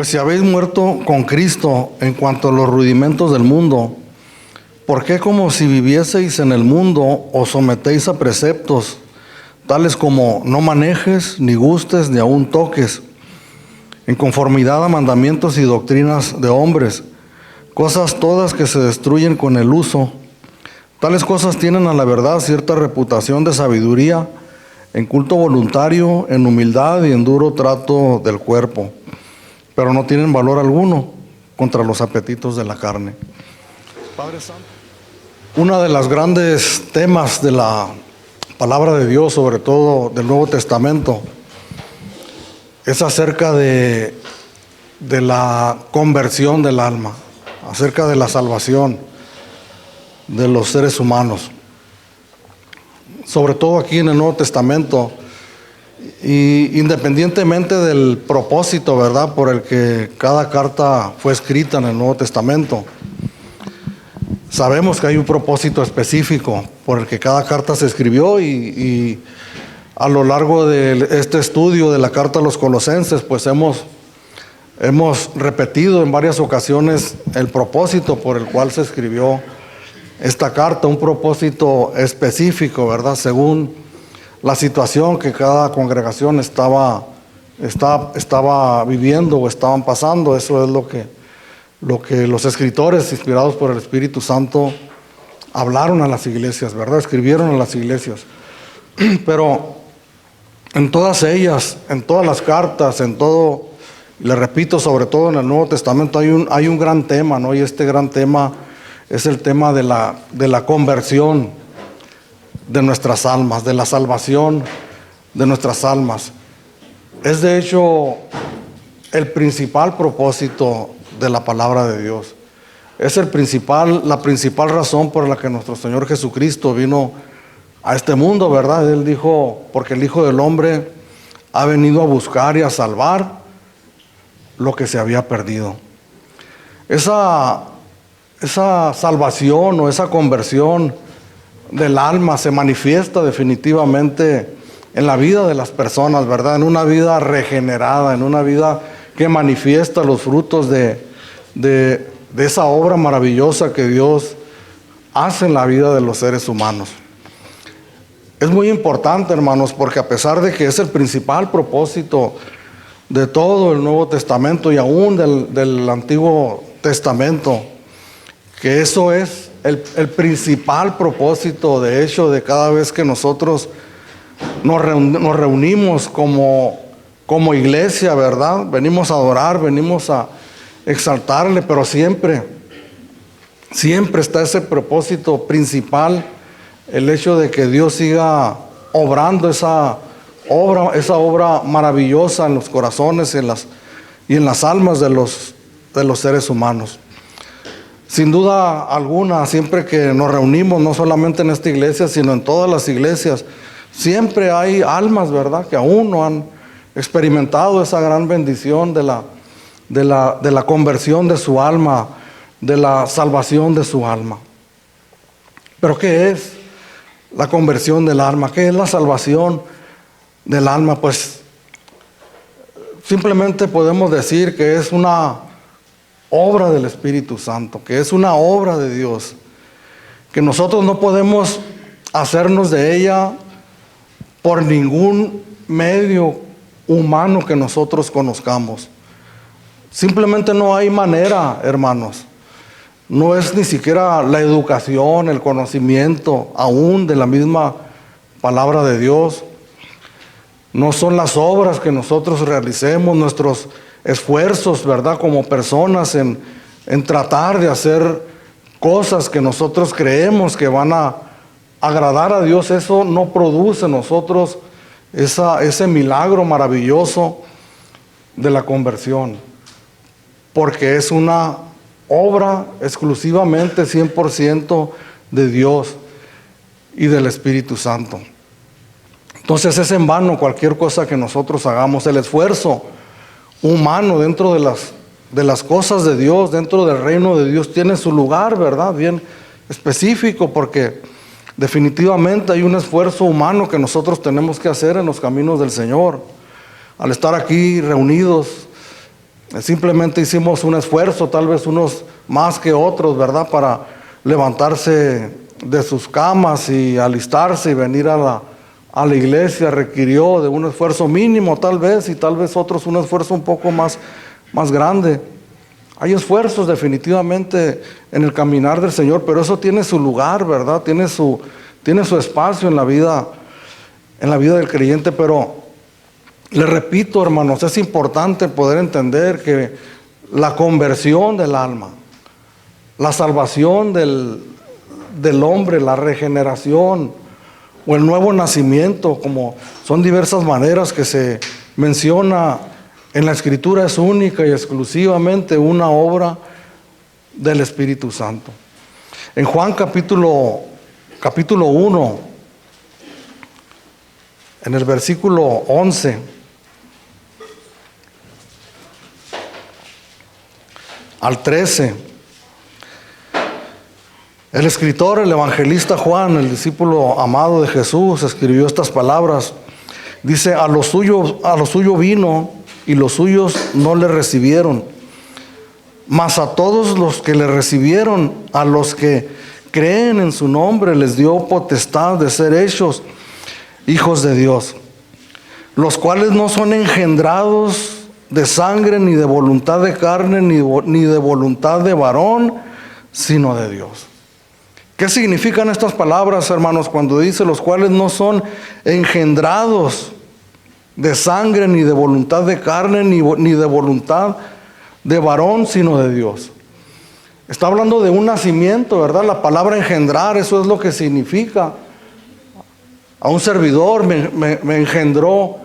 Pues si habéis muerto con Cristo en cuanto a los rudimentos del mundo, ¿por qué como si vivieseis en el mundo os sometéis a preceptos, tales como no manejes, ni gustes, ni aun toques, en conformidad a mandamientos y doctrinas de hombres, cosas todas que se destruyen con el uso? Tales cosas tienen a la verdad cierta reputación de sabiduría, en culto voluntario, en humildad y en duro trato del cuerpo, pero no tienen valor alguno contra los apetitos de la carne. Padre Santo, uno de los grandes temas de la palabra de Dios, sobre todo del Nuevo Testamento, es acerca de la conversión del alma, acerca de la salvación de los seres humanos. Sobre todo aquí en el Nuevo Testamento, y independientemente del propósito, ¿verdad?, por el que cada carta fue escrita en el Nuevo Testamento, sabemos que hay un propósito específico por el que cada carta se escribió, y a lo largo de este estudio de la carta a los Colosenses, pues hemos repetido en varias ocasiones el propósito por el cual se escribió esta carta, un propósito específico, ¿verdad?, según la situación que cada congregación estaba viviendo o estaban pasando. Eso es lo que los escritores, inspirados por el Espíritu Santo, hablaron a las iglesias, ¿verdad?, escribieron a las iglesias. Pero en todas ellas, en todas las cartas, en todo, le repito, sobre todo en el Nuevo Testamento, hay un gran tema, ¿no? Y este gran tema es el tema de la conversión de nuestras almas, de la salvación de nuestras almas. Es de hecho el principal propósito de la palabra de Dios. Es la principal razón por la que nuestro Señor Jesucristo vino a este mundo, ¿verdad? Él dijo, porque el Hijo del Hombre ha venido a buscar y a salvar lo que se había perdido. Esa salvación o esa conversión del alma se manifiesta definitivamente en la vida de las personas, ¿verdad? En una vida regenerada, en una vida que manifiesta los frutos de esa obra maravillosa que Dios hace en la vida de los seres humanos. Es muy importante, hermanos, porque a pesar de que es el principal propósito de todo el Nuevo Testamento y aún del Antiguo Testamento, que eso es el principal propósito, de hecho, de cada vez que nosotros nos reunimos como iglesia, ¿verdad? Venimos a adorar, venimos a exaltarle, pero siempre está ese propósito principal, el hecho de que Dios siga obrando esa obra maravillosa en los corazones y en las almas de los seres humanos. Sin duda alguna, siempre que nos reunimos, no solamente en esta iglesia, sino en todas las iglesias, siempre hay almas, ¿verdad?, que aún no han experimentado esa gran bendición de la conversión de su alma, de la salvación de su alma. Pero ¿qué es la conversión del alma? ¿Qué es la salvación del alma? Pues simplemente podemos decir que es una obra del Espíritu Santo, que es una obra de Dios, que nosotros no podemos hacernos de ella por ningún medio humano que nosotros conozcamos. Simplemente no hay manera, hermanos. No es ni siquiera la educación, el conocimiento aún de la misma palabra de Dios. No son las obras que nosotros realicemos, nuestros esfuerzos, ¿verdad?, como personas en tratar de hacer cosas que nosotros creemos que van a agradar a Dios. Eso no produce en nosotros ese milagro maravilloso de la conversión, porque es una obra exclusivamente 100% de Dios y del Espíritu Santo. Entonces es en vano cualquier cosa que nosotros hagamos. El esfuerzo humano dentro de las cosas de Dios, dentro del reino de Dios, tiene su lugar, ¿verdad?, bien específico, porque definitivamente hay un esfuerzo humano que nosotros tenemos que hacer en los caminos del Señor. Al estar aquí reunidos Simplemente hicimos un esfuerzo, tal vez unos más que otros, ¿verdad? Para levantarse de sus camas y alistarse y venir a la iglesia. Requirió de un esfuerzo mínimo tal vez, y tal vez otros un esfuerzo un poco más grande. Hay esfuerzos definitivamente en el caminar del Señor, pero eso tiene su lugar, ¿verdad? Tiene su espacio en la vida del creyente. Pero le repito, hermanos, es importante poder entender que la conversión del alma, la salvación del hombre, la regeneración o el nuevo nacimiento, como son diversas maneras que se menciona en la Escritura, es única y exclusivamente una obra del Espíritu Santo. En Juan capítulo 1, en el versículo 11 al 13, el escritor, el evangelista Juan, el discípulo amado de Jesús, escribió estas palabras. Dice: a lo suyo vino, y los suyos no le recibieron. Mas a todos los que le recibieron, a los que creen en su nombre, les dio potestad de ser hechos hijos de Dios, los cuales no son engendrados de sangre, ni de voluntad de carne, ni de voluntad de varón, sino de Dios. ¿Qué significan estas palabras, hermanos, cuando dice los cuales no son engendrados de sangre, ni de voluntad de carne, ni de voluntad de varón, sino de Dios? Está hablando de un nacimiento, ¿verdad? La palabra engendrar, eso es lo que significa. A un servidor me engendró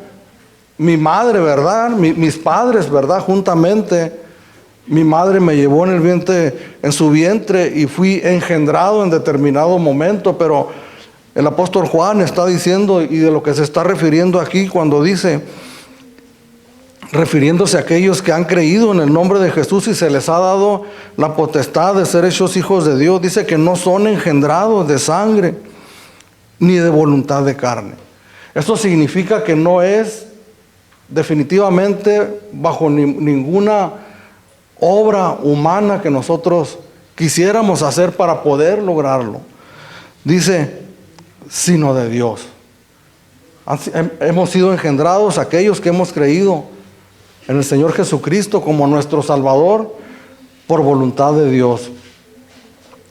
mi madre, ¿verdad? Mis padres, ¿verdad? Juntamente, mi madre me llevó en su vientre y fui engendrado en determinado momento. Pero el apóstol Juan está diciendo, y de lo que se está refiriendo aquí cuando dice, refiriéndose a aquellos que han creído en el nombre de Jesús y se les ha dado la potestad de ser hechos hijos de Dios, dice que no son engendrados de sangre ni de voluntad de carne. Esto significa que no es definitivamente bajo ninguna obra humana que nosotros quisiéramos hacer para poder lograrlo. Dice, sino de Dios. Hemos sido engendrados aquellos que hemos creído en el Señor Jesucristo como nuestro Salvador por voluntad de Dios.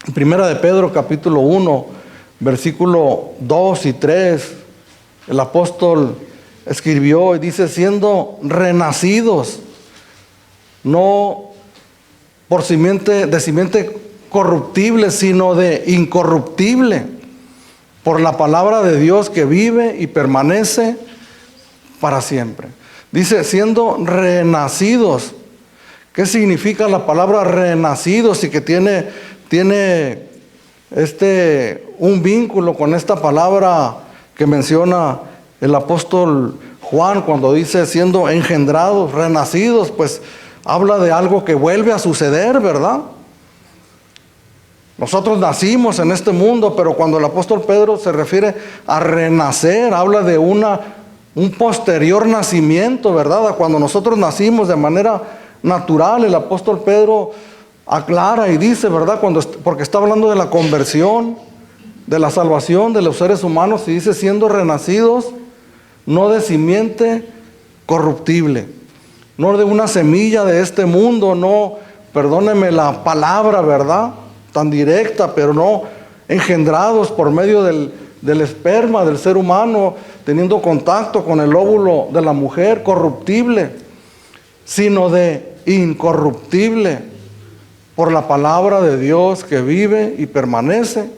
En Primera de Pedro capítulo 1, versículo 2 y 3, el apóstol escribió y dice: siendo renacidos, no por de simiente corruptible, sino de incorruptible, por la palabra de Dios que vive y permanece para siempre. Dice, siendo renacidos. ¿Qué significa la palabra renacidos? Y que tiene un vínculo con esta palabra que menciona el apóstol Juan cuando dice siendo engendrados, renacidos, pues habla de algo que vuelve a suceder, ¿verdad? Nosotros nacimos en este mundo, pero cuando el apóstol Pedro se refiere a renacer, habla de un posterior nacimiento, ¿verdad? A cuando nosotros nacimos de manera natural. El apóstol Pedro aclara y dice, ¿verdad? Porque está hablando de la conversión, de la salvación de los seres humanos, y dice siendo renacidos, no de simiente corruptible, no de una semilla de este mundo, no, perdóneme la palabra, ¿verdad?, tan directa, pero no engendrados por medio del esperma del ser humano, teniendo contacto con el óvulo de la mujer, corruptible, sino de incorruptible, por la palabra de Dios que vive y permanece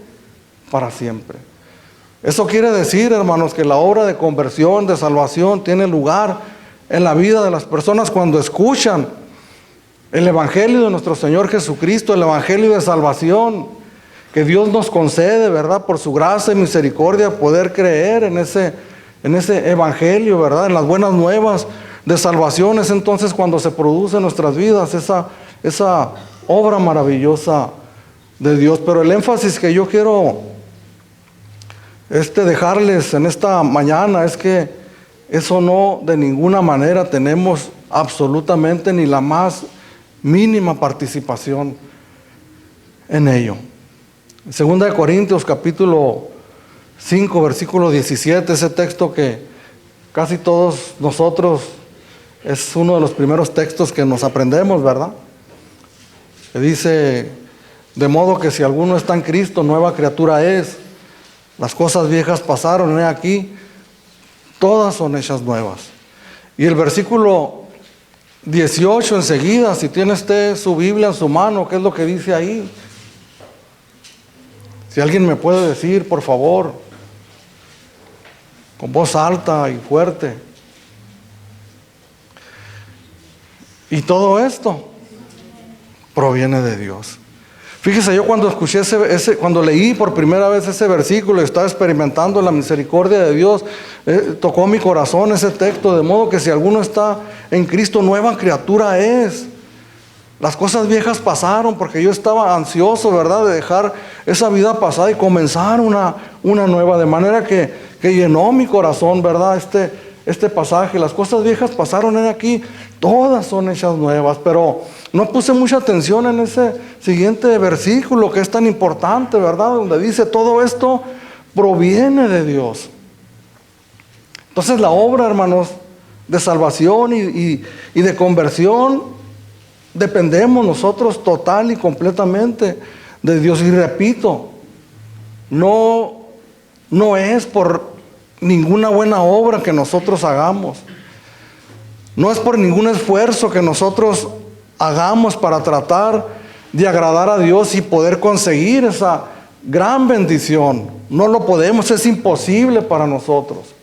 para siempre. Eso quiere decir, hermanos, que la obra de conversión, de salvación, tiene lugar en la vida de las personas cuando escuchan el Evangelio de nuestro Señor Jesucristo, el Evangelio de salvación que Dios nos concede, ¿verdad? Por su gracia y misericordia, poder creer en ese Evangelio, ¿verdad? En las buenas nuevas de salvación. Es entonces cuando se produce en nuestras vidas esa obra maravillosa de Dios. Pero el énfasis que yo quiero dejarles en esta mañana es que eso no de ninguna manera tenemos absolutamente ni la más mínima participación en ello. Segunda de Corintios capítulo 5 versículo 17, ese texto que casi todos nosotros es uno de los primeros textos que nos aprendemos, ¿verdad? Que dice: de modo que si alguno está en Cristo, nueva criatura es. Las cosas viejas pasaron, he aquí, todas son hechas nuevas. Y el versículo 18 enseguida, si tiene usted su Biblia en su mano, ¿qué es lo que dice ahí? Si alguien me puede decir, por favor, con voz alta y fuerte. Y todo esto proviene de Dios. Fíjese, yo cuando escuché cuando leí por primera vez ese versículo y estaba experimentando la misericordia de Dios, tocó mi corazón ese texto, de modo que si alguno está en Cristo, nueva criatura es. Las cosas viejas pasaron, porque yo estaba ansioso, ¿verdad?, de dejar esa vida pasada y comenzar una nueva, de manera que llenó mi corazón, ¿verdad?, este pasaje. Las cosas viejas pasaron, en aquí, todas son hechas nuevas. Pero no puse mucha atención en ese siguiente versículo que es tan importante, ¿verdad?, donde dice: todo esto proviene de Dios. Entonces la obra, hermanos, de salvación y de conversión, dependemos nosotros total y completamente de Dios. Y repito, no es por ninguna buena obra que nosotros hagamos. No es por ningún esfuerzo que nosotros hagamos para tratar de agradar a Dios y poder conseguir esa gran bendición. No lo podemos, es imposible para nosotros.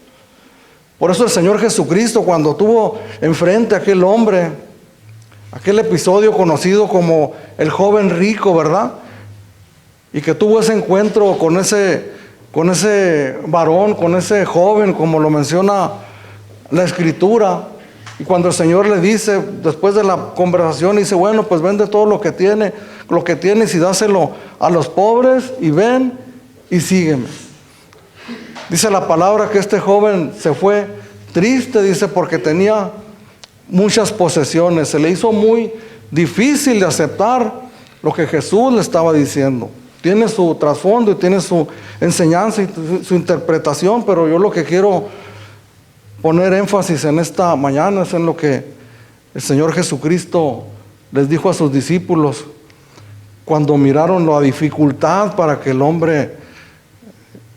Por eso el Señor Jesucristo, cuando tuvo enfrente a aquel hombre, aquel episodio conocido como el joven rico, ¿verdad?, y que tuvo ese encuentro con ese varón, con ese joven, como lo menciona la Escritura. Y cuando el Señor le dice, después de la conversación, dice: bueno, pues vende todo lo que tienes y dáselo a los pobres, y ven y sígueme. Dice la palabra que este joven se fue triste, dice, porque tenía muchas posesiones. Se le hizo muy difícil de aceptar lo que Jesús le estaba diciendo. Tiene su trasfondo y tiene su enseñanza y su interpretación, pero yo lo que quiero poner énfasis en esta mañana es en lo que el Señor Jesucristo les dijo a sus discípulos cuando miraron la dificultad para que el hombre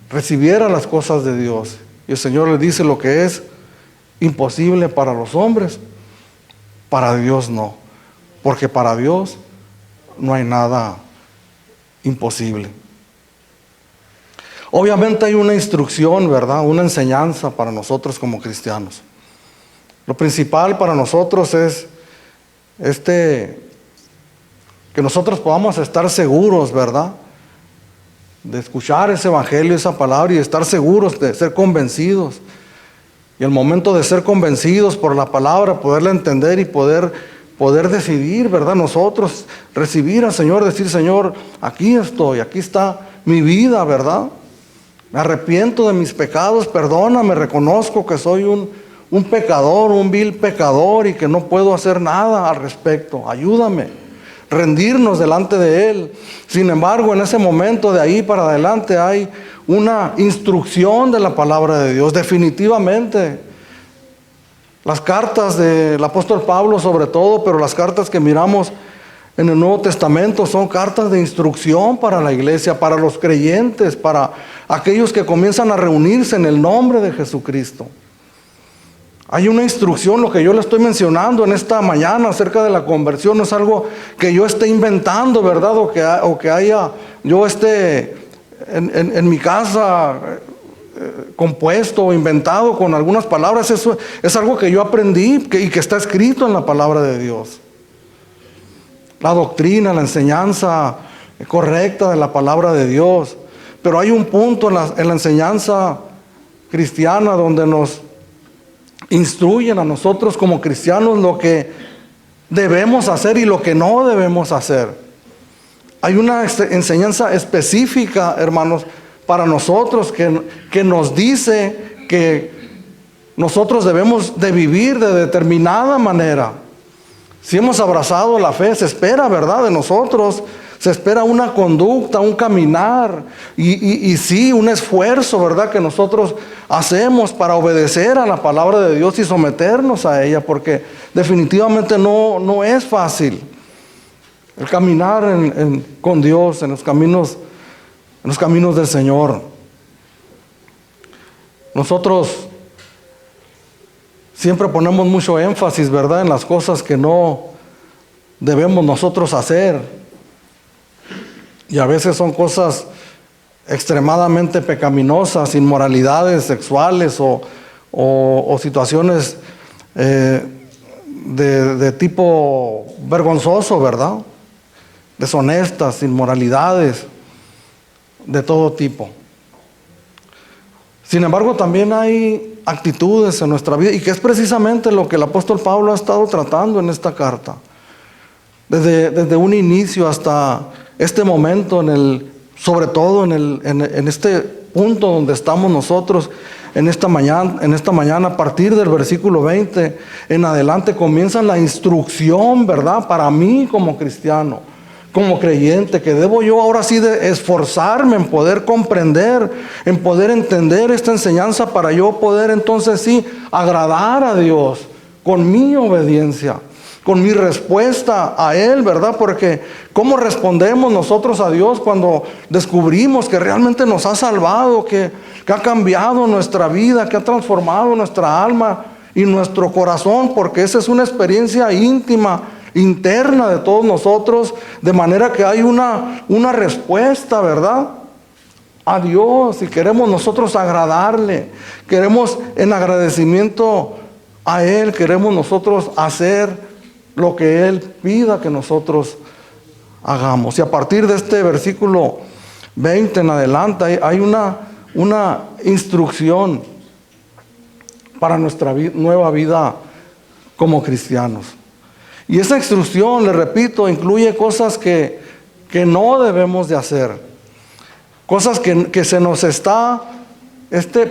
recibiera las cosas de Dios. Y el Señor les dice: lo que es imposible para los hombres, para Dios no, porque para Dios no hay nada imposible. Obviamente hay una instrucción, ¿verdad?, una enseñanza para nosotros como cristianos. Lo principal para nosotros es que nosotros podamos estar seguros, ¿verdad?, de escuchar ese evangelio, esa palabra, y estar seguros de ser convencidos. Y al momento de ser convencidos por la palabra, poderla entender y poder decidir, ¿verdad?, nosotros recibir al Señor, decir: Señor, aquí estoy, aquí está mi vida, ¿verdad? Me arrepiento de mis pecados, perdóname, reconozco que soy un pecador, un vil pecador, y que no puedo hacer nada al respecto. Ayúdame, rendirnos delante de Él. Sin embargo, en ese momento, de ahí para adelante, hay una instrucción de la palabra de Dios, definitivamente. Las cartas del apóstol Pablo sobre todo, pero las cartas que miramos en el Nuevo Testamento son cartas de instrucción para la iglesia, para los creyentes, para aquellos que comienzan a reunirse en el nombre de Jesucristo. Hay una instrucción. Lo que yo le estoy mencionando en esta mañana acerca de la conversión no es algo que yo esté inventando, ¿verdad? O que haya yo en mi casa compuesto o inventado con algunas palabras. Eso es algo que yo aprendí y que está escrito en la palabra de Dios. La doctrina, la enseñanza correcta de la palabra de Dios. Pero hay un punto en la enseñanza cristiana donde nos instruyen a nosotros como cristianos lo que debemos hacer y lo que no debemos hacer. Hay una enseñanza específica, hermanos, para nosotros que nos dice que nosotros debemos de vivir de determinada manera. Si hemos abrazado la fe, se espera, ¿verdad?, de nosotros. Se espera una conducta, un caminar y sí, un esfuerzo, ¿verdad?, que nosotros hacemos para obedecer a la palabra de Dios y someternos a ella, porque definitivamente no es fácil el caminar con Dios en los caminos del Señor. Nosotros siempre ponemos mucho énfasis, ¿verdad?, en las cosas que no debemos nosotros hacer. Y a veces son cosas extremadamente pecaminosas, inmoralidades sexuales o situaciones de tipo vergonzoso, ¿verdad? Deshonestas, inmoralidades de todo tipo. Sin embargo, también hay actitudes en nuestra vida, y que es precisamente lo que el apóstol Pablo ha estado tratando en esta carta. Desde un inicio hasta este momento, sobre todo en este punto donde estamos nosotros, en esta mañana, a partir del versículo 20 en adelante, comienza la instrucción, ¿verdad?, para mí como cristiano, como creyente, que debo yo ahora sí de esforzarme en poder comprender, en poder entender esta enseñanza, para yo poder entonces sí agradar a Dios con mi obediencia, con mi respuesta a Él, ¿verdad? Porque ¿cómo respondemos nosotros a Dios cuando descubrimos que realmente nos ha salvado, que ha cambiado nuestra vida, que ha transformado nuestra alma y nuestro corazón? Porque esa es una experiencia íntima, interna de todos nosotros, de manera que hay una respuesta, ¿verdad?, a Dios, y queremos nosotros agradarle, queremos en agradecimiento a Él, queremos nosotros hacer lo que Él pida que nosotros hagamos. Y a partir de este versículo 20 en adelante hay una instrucción para nuestra nueva vida como cristianos. Y esa instrucción, le repito, incluye cosas que no debemos de hacer, cosas que se nos está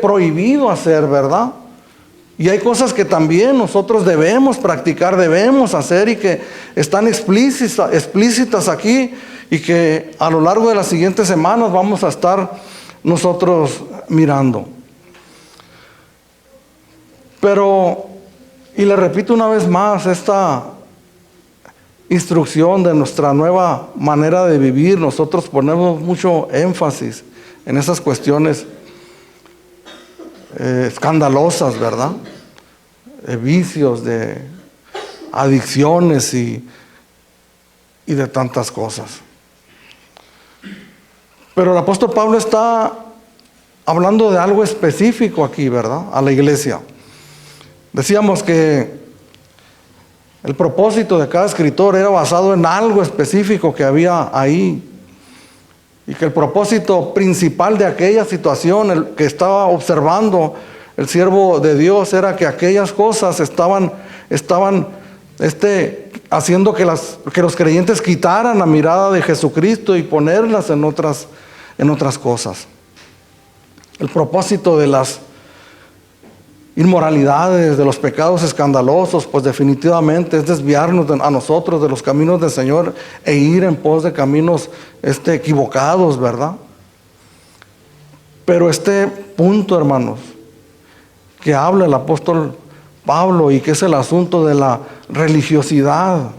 prohibido hacer, ¿verdad? Y hay cosas que también nosotros debemos practicar, debemos hacer, y que están explícitas aquí, y que a lo largo de las siguientes semanas vamos a estar nosotros mirando. Pero, y le repito una vez más, esta instrucción de nuestra nueva manera de vivir, nosotros ponemos mucho énfasis en esas cuestiones escandalosas, ¿verdad? Vicios, de adicciones y de tantas cosas. Pero el apóstol Pablo está hablando de algo específico aquí, ¿verdad?, a la iglesia. Decíamos que el propósito de cada escritor era basado en algo específico que había ahí, y que el propósito principal de aquella situación, el que estaba observando el siervo de Dios, era que aquellas cosas estaban haciendo que los creyentes quitaran la mirada de Jesucristo y ponerlas en otras cosas. El propósito de las inmoralidades, de los pecados escandalosos, pues definitivamente es desviarnos a nosotros de los caminos del Señor e ir en pos de caminos equivocados, ¿verdad? Pero este punto, hermanos, que habla el apóstol Pablo, y que es el asunto de la religiosidad,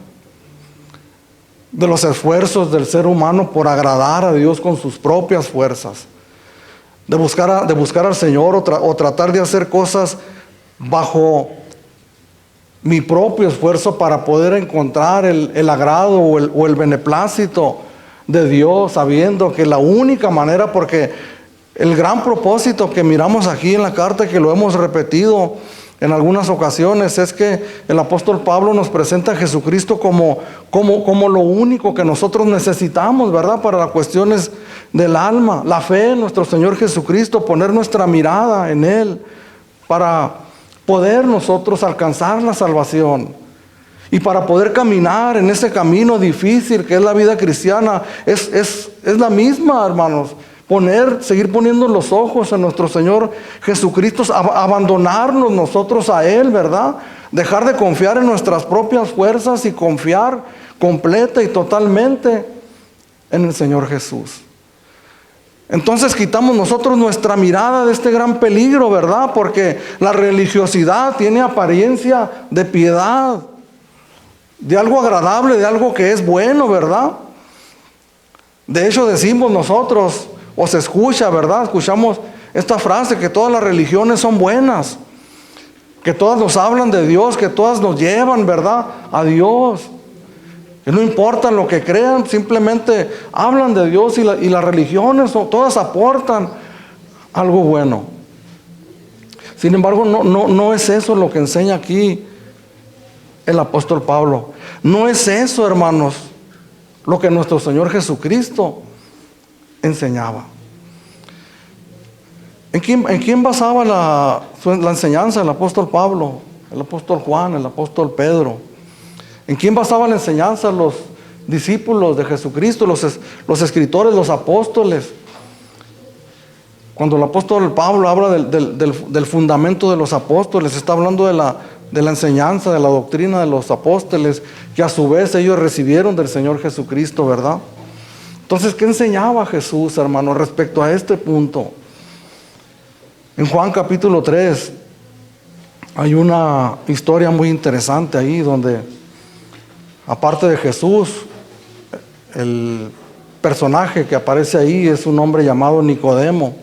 de los esfuerzos del ser humano por agradar a Dios con sus propias fuerzas, de buscar al Señor o tratar de hacer cosas bajo mi propio esfuerzo para poder encontrar el agrado o el beneplácito de Dios, sabiendo que la única manera, porque el gran propósito que miramos aquí en la carta, que lo hemos repetido en algunas ocasiones, es que el apóstol Pablo nos presenta a Jesucristo como lo único que nosotros necesitamos, ¿verdad?, para las cuestiones del alma, la fe en nuestro Señor Jesucristo, poner nuestra mirada en Él para poder nosotros alcanzar la salvación, y para poder caminar en ese camino difícil que es la vida cristiana. Es la misma, hermanos, seguir poniendo los ojos en nuestro Señor Jesucristo, abandonarnos nosotros a Él, ¿verdad? Dejar de confiar en nuestras propias fuerzas y confiar completa y totalmente en el Señor Jesús. Entonces quitamos nosotros nuestra mirada de este gran peligro, ¿verdad? Porque la religiosidad tiene apariencia de piedad, de algo agradable, de algo que es bueno, ¿verdad? De hecho decimos nosotros, o se escucha, ¿verdad? Escuchamos esta frase, que todas las religiones son buenas, que todas nos hablan de Dios, que todas nos llevan, ¿verdad?, a Dios. Que no importa lo que crean, simplemente hablan de Dios, y las religiones todas aportan algo bueno. Sin embargo, no es eso lo que enseña aquí el apóstol Pablo. No es eso, hermanos, lo que nuestro Señor Jesucristo enseñaba. ¿En quién basaba la enseñanza el apóstol Pablo, el apóstol Juan, el apóstol Pedro? ¿En quién basaba la enseñanza los discípulos de Jesucristo, los escritores, los apóstoles? Cuando el apóstol Pablo habla del fundamento de los apóstoles, está hablando de la enseñanza, de la doctrina de los apóstoles, que a su vez ellos recibieron del Señor Jesucristo, ¿verdad? Entonces, ¿qué enseñaba Jesús, hermano, respecto a este punto? En Juan capítulo 3 hay una historia muy interesante ahí, donde aparte de Jesús, el personaje que aparece ahí es un hombre llamado Nicodemo.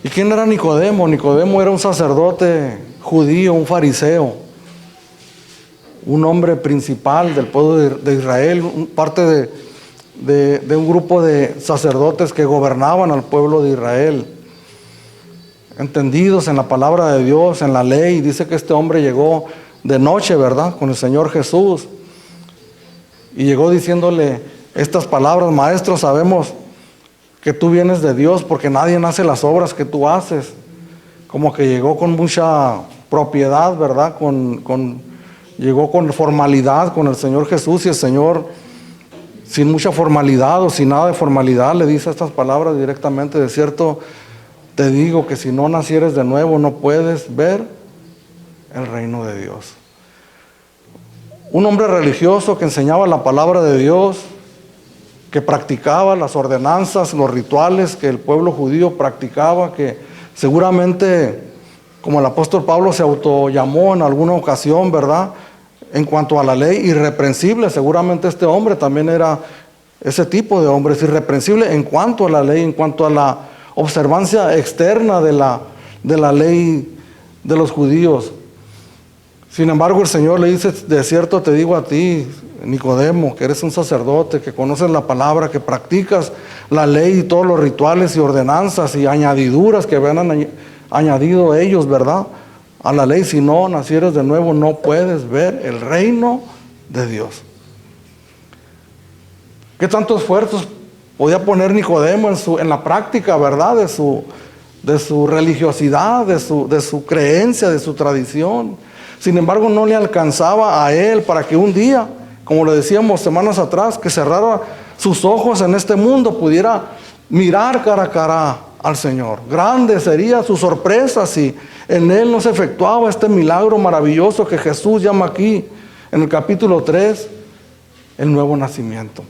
¿Y quién era Nicodemo? Nicodemo era un sacerdote judío, un fariseo, un hombre principal del pueblo de Israel, parte de un grupo de sacerdotes que gobernaban al pueblo de Israel, entendidos en la palabra de Dios, en la ley. Dice que este hombre llegó de noche, ¿verdad?, con el Señor Jesús, y llegó diciéndole estas palabras: Maestro, sabemos que tú vienes de Dios, porque nadie hace las obras que tú haces. Como que llegó con mucha propiedad, ¿verdad? Llegó con formalidad con el Señor Jesús, y el Señor, sin mucha formalidad o sin nada de formalidad, le dice estas palabras directamente: de cierto te digo que si no nacieres de nuevo no puedes ver el reino de Dios. Un hombre religioso que enseñaba la palabra de Dios, que practicaba las ordenanzas, los rituales que el pueblo judío practicaba, que seguramente, como el apóstol Pablo se autollamó en alguna ocasión, ¿verdad?, en cuanto a la ley, irreprensible. Seguramente este hombre también era ese tipo de hombres, irreprensible en cuanto a la ley, en cuanto a la observancia externa de la ley de los judíos. Sin embargo, el Señor le dice: de cierto te digo a ti, Nicodemo, que eres un sacerdote, que conoces la palabra, que practicas la ley y todos los rituales y ordenanzas y añadiduras que habían añadido ellos, ¿verdad?, a la ley. Si no nacieres de nuevo, no puedes ver el reino de Dios. ¿Qué tantos esfuerzos podía poner Nicodemo en la práctica, ¿verdad?, de su religiosidad, de su creencia, de su tradición? Sin embargo, no le alcanzaba a él para que un día, como le decíamos semanas atrás, que cerrara sus ojos en este mundo, pudiera mirar cara a cara al Señor. Grande sería su sorpresa si en él no se efectuaba este milagro maravilloso que Jesús llama aquí en el capítulo 3 el nuevo nacimiento.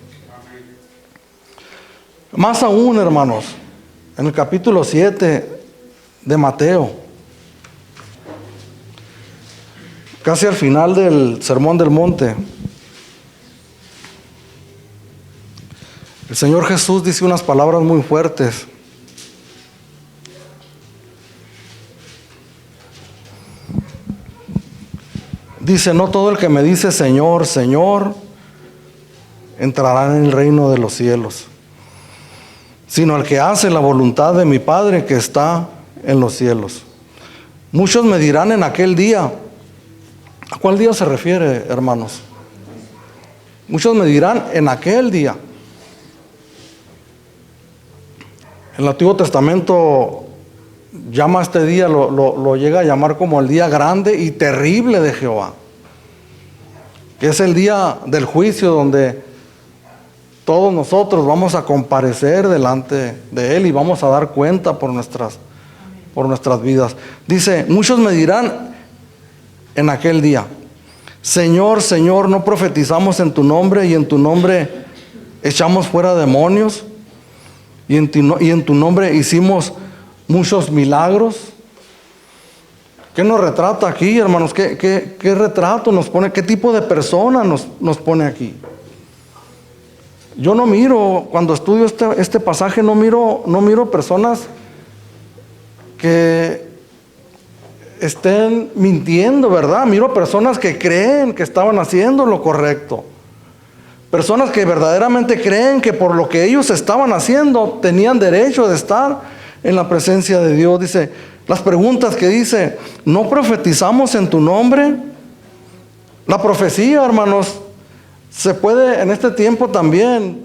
Más aún, hermanos, en el capítulo 7 de Mateo, casi al final del Sermón del Monte, el Señor Jesús dice unas palabras muy fuertes. Dice: no todo el que me dice Señor, Señor, entrará en el reino de los cielos, sino el que hace la voluntad de mi Padre que está en los cielos. Muchos me dirán en aquel día. ¿A cuál día se refiere, hermanos? Muchos me dirán en aquel día. El Antiguo Testamento llama a este día, lo llega a llamar como el día grande y terrible de Jehová, que es el día del juicio, donde todos nosotros vamos a comparecer delante de Él y vamos a dar cuenta por nuestras vidas. Dice, muchos me dirán en aquel día, Señor, Señor, ¿no profetizamos en tu nombre y en tu nombre echamos fuera demonios? Y en tu nombre hicimos muchos milagros. ¿Qué nos retrata aquí, hermanos? ¿Qué retrato nos pone? ¿Qué tipo de persona nos pone aquí? Yo no miro, cuando estudio este pasaje, no miro personas que estén mintiendo, ¿verdad? Miro personas que creen que estaban haciendo lo correcto. Personas que verdaderamente creen que por lo que ellos estaban haciendo tenían derecho de estar en la presencia de Dios. Dice, las preguntas que dice, ¿no profetizamos en tu nombre? La profecía, hermanos, se puede en este tiempo también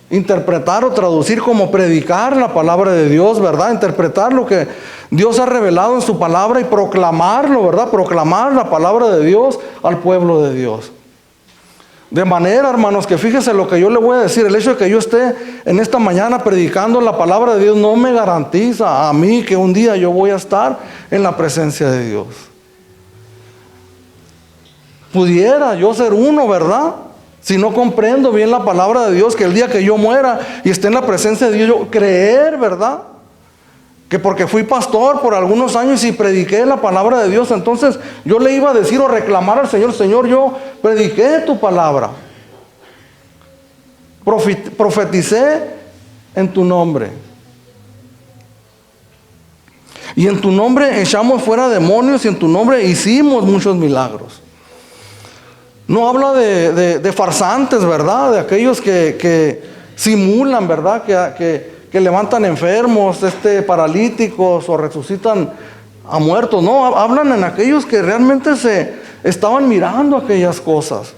interpretar o traducir como predicar la palabra de Dios, ¿verdad? Interpretar lo que Dios ha revelado en su palabra y proclamarlo, ¿verdad? Proclamar la palabra de Dios al pueblo de Dios. De manera, hermanos, que fíjese lo que yo le voy a decir, el hecho de que yo esté en esta mañana predicando la palabra de Dios no me garantiza a mí que un día yo voy a estar en la presencia de Dios. Pudiera yo ser uno, ¿verdad? Si no comprendo bien la palabra de Dios, que el día que yo muera y esté en la presencia de Dios, yo creer, ¿verdad? Que porque fui pastor por algunos años y prediqué la palabra de Dios, entonces yo le iba a decir o reclamar al Señor, Señor, yo prediqué tu palabra. Profeticé en tu nombre. Y en tu nombre echamos fuera demonios y en tu nombre hicimos muchos milagros. No habla de farsantes, ¿verdad? De aquellos que simulan, ¿verdad? Que levantan enfermos, paralíticos o resucitan a muertos. No, hablan en aquellos que realmente se estaban mirando aquellas cosas.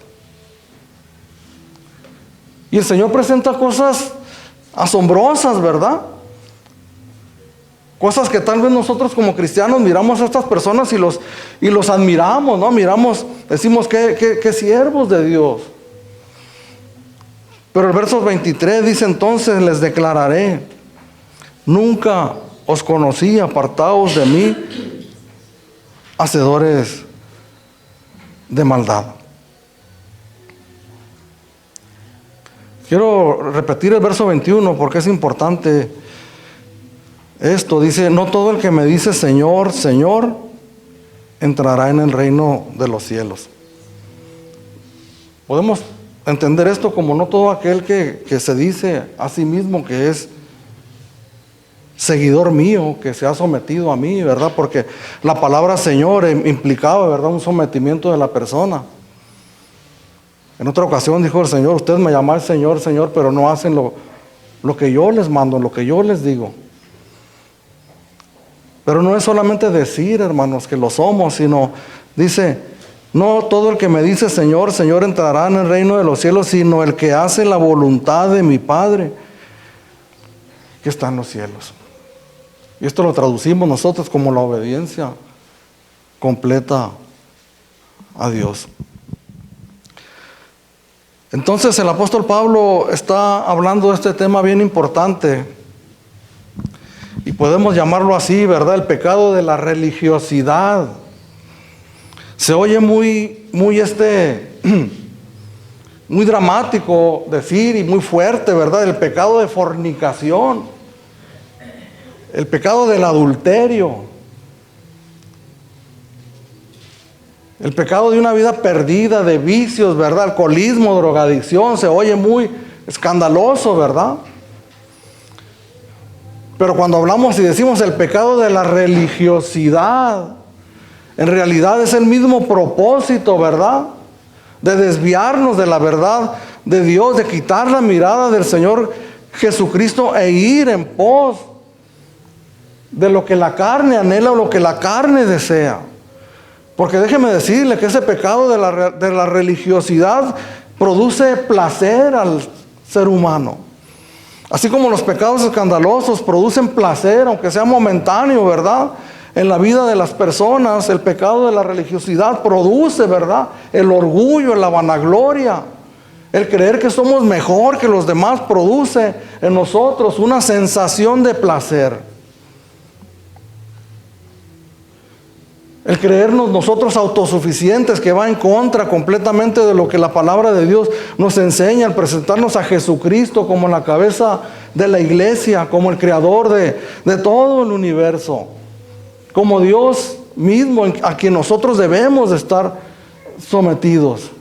Y el Señor presenta cosas asombrosas, ¿verdad? Cosas que tal vez nosotros como cristianos miramos a estas personas y los admiramos, ¿no? Miramos, decimos que siervos de Dios. Pero el verso 23 dice, entonces les declararé, nunca os conocí, apartaos de mí, hacedores de maldad. Quiero repetir el verso 21 porque es importante esto. Dice, no todo el que me dice Señor, Señor, entrará en el reino de los cielos. Podemos entender esto como no todo aquel que se dice a sí mismo que es seguidor mío, que se ha sometido a mí, ¿verdad? Porque la palabra Señor implicaba, ¿verdad?, un sometimiento de la persona. En otra ocasión dijo el Señor, ustedes me llaman Señor, Señor, pero no hacen lo que yo les mando, lo que yo les digo. Pero no es solamente decir, hermanos, que lo somos, sino dice, no todo el que me dice Señor, Señor entrará en el reino de los cielos, sino el que hace la voluntad de mi Padre que está en los cielos. Y esto lo traducimos nosotros como la obediencia completa a Dios. Entonces el apóstol Pablo está hablando de este tema bien importante y podemos llamarlo así, ¿verdad? El pecado de la religiosidad. Se oye muy dramático decir y muy fuerte, ¿verdad? El pecado de fornicación, el pecado del adulterio, el pecado de una vida perdida, de vicios, ¿verdad? Alcoholismo, drogadicción, se oye muy escandaloso, ¿verdad? Pero cuando hablamos y decimos el pecado de la religiosidad, en realidad es el mismo propósito, ¿verdad? De desviarnos de la verdad de Dios, de quitar la mirada del Señor Jesucristo e ir en pos de lo que la carne anhela o lo que la carne desea. Porque déjeme decirle que ese pecado de la religiosidad produce placer al ser humano. Así como los pecados escandalosos producen placer, aunque sea momentáneo, ¿verdad?, en la vida de las personas, el pecado de la religiosidad produce, ¿verdad?, el orgullo, la vanagloria El creer que somos mejor que los demás produce en nosotros una sensación de placer. El creernos nosotros autosuficientes, que va en contra completamente de lo que la palabra de Dios nos enseña al presentarnos a Jesucristo como la cabeza de la iglesia, como el creador de todo el universo, como Dios mismo a quien nosotros debemos de estar sometidos.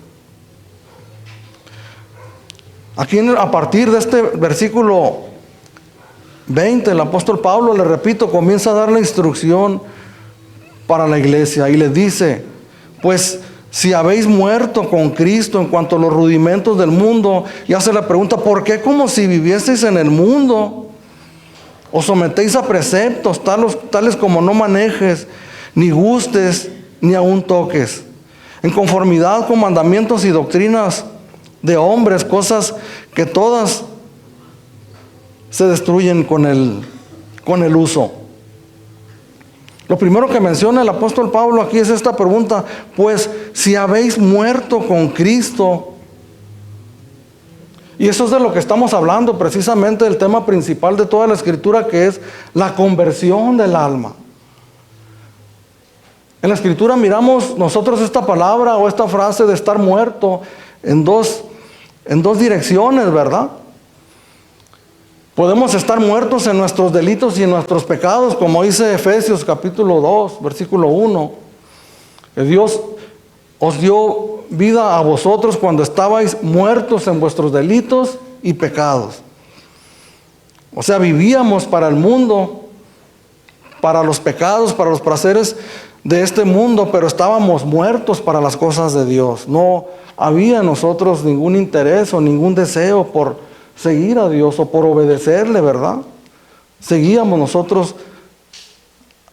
Aquí a partir de este versículo 20, el apóstol Pablo, le repito, comienza a dar la instrucción para la iglesia y les dice: pues si habéis muerto con Cristo en cuanto a los rudimentos del mundo, y hace la pregunta: ¿por qué como si vivieseis en el mundo? Os sometéis a preceptos tales como no manejes, ni gustes, ni aun toques, en conformidad con mandamientos y doctrinas de hombres, cosas que todas se destruyen con el uso. Lo primero que menciona el apóstol Pablo aquí es esta pregunta: pues si habéis muerto con Cristo. Y eso es de lo que estamos hablando, precisamente del tema principal de toda la Escritura, que es la conversión del alma. En la Escritura miramos nosotros esta palabra o esta frase de estar muerto en dos direcciones, ¿verdad? Podemos estar muertos en nuestros delitos y en nuestros pecados, como dice Efesios capítulo 2, versículo 1, que Dios os dio vida a vosotros cuando estabais muertos en vuestros delitos y pecados. O sea, vivíamos para el mundo, para los pecados, para los placeres de este mundo, pero estábamos muertos para las cosas de Dios. No había en nosotros ningún interés o ningún deseo por seguir a Dios o por obedecerle, ¿verdad? Seguíamos nosotros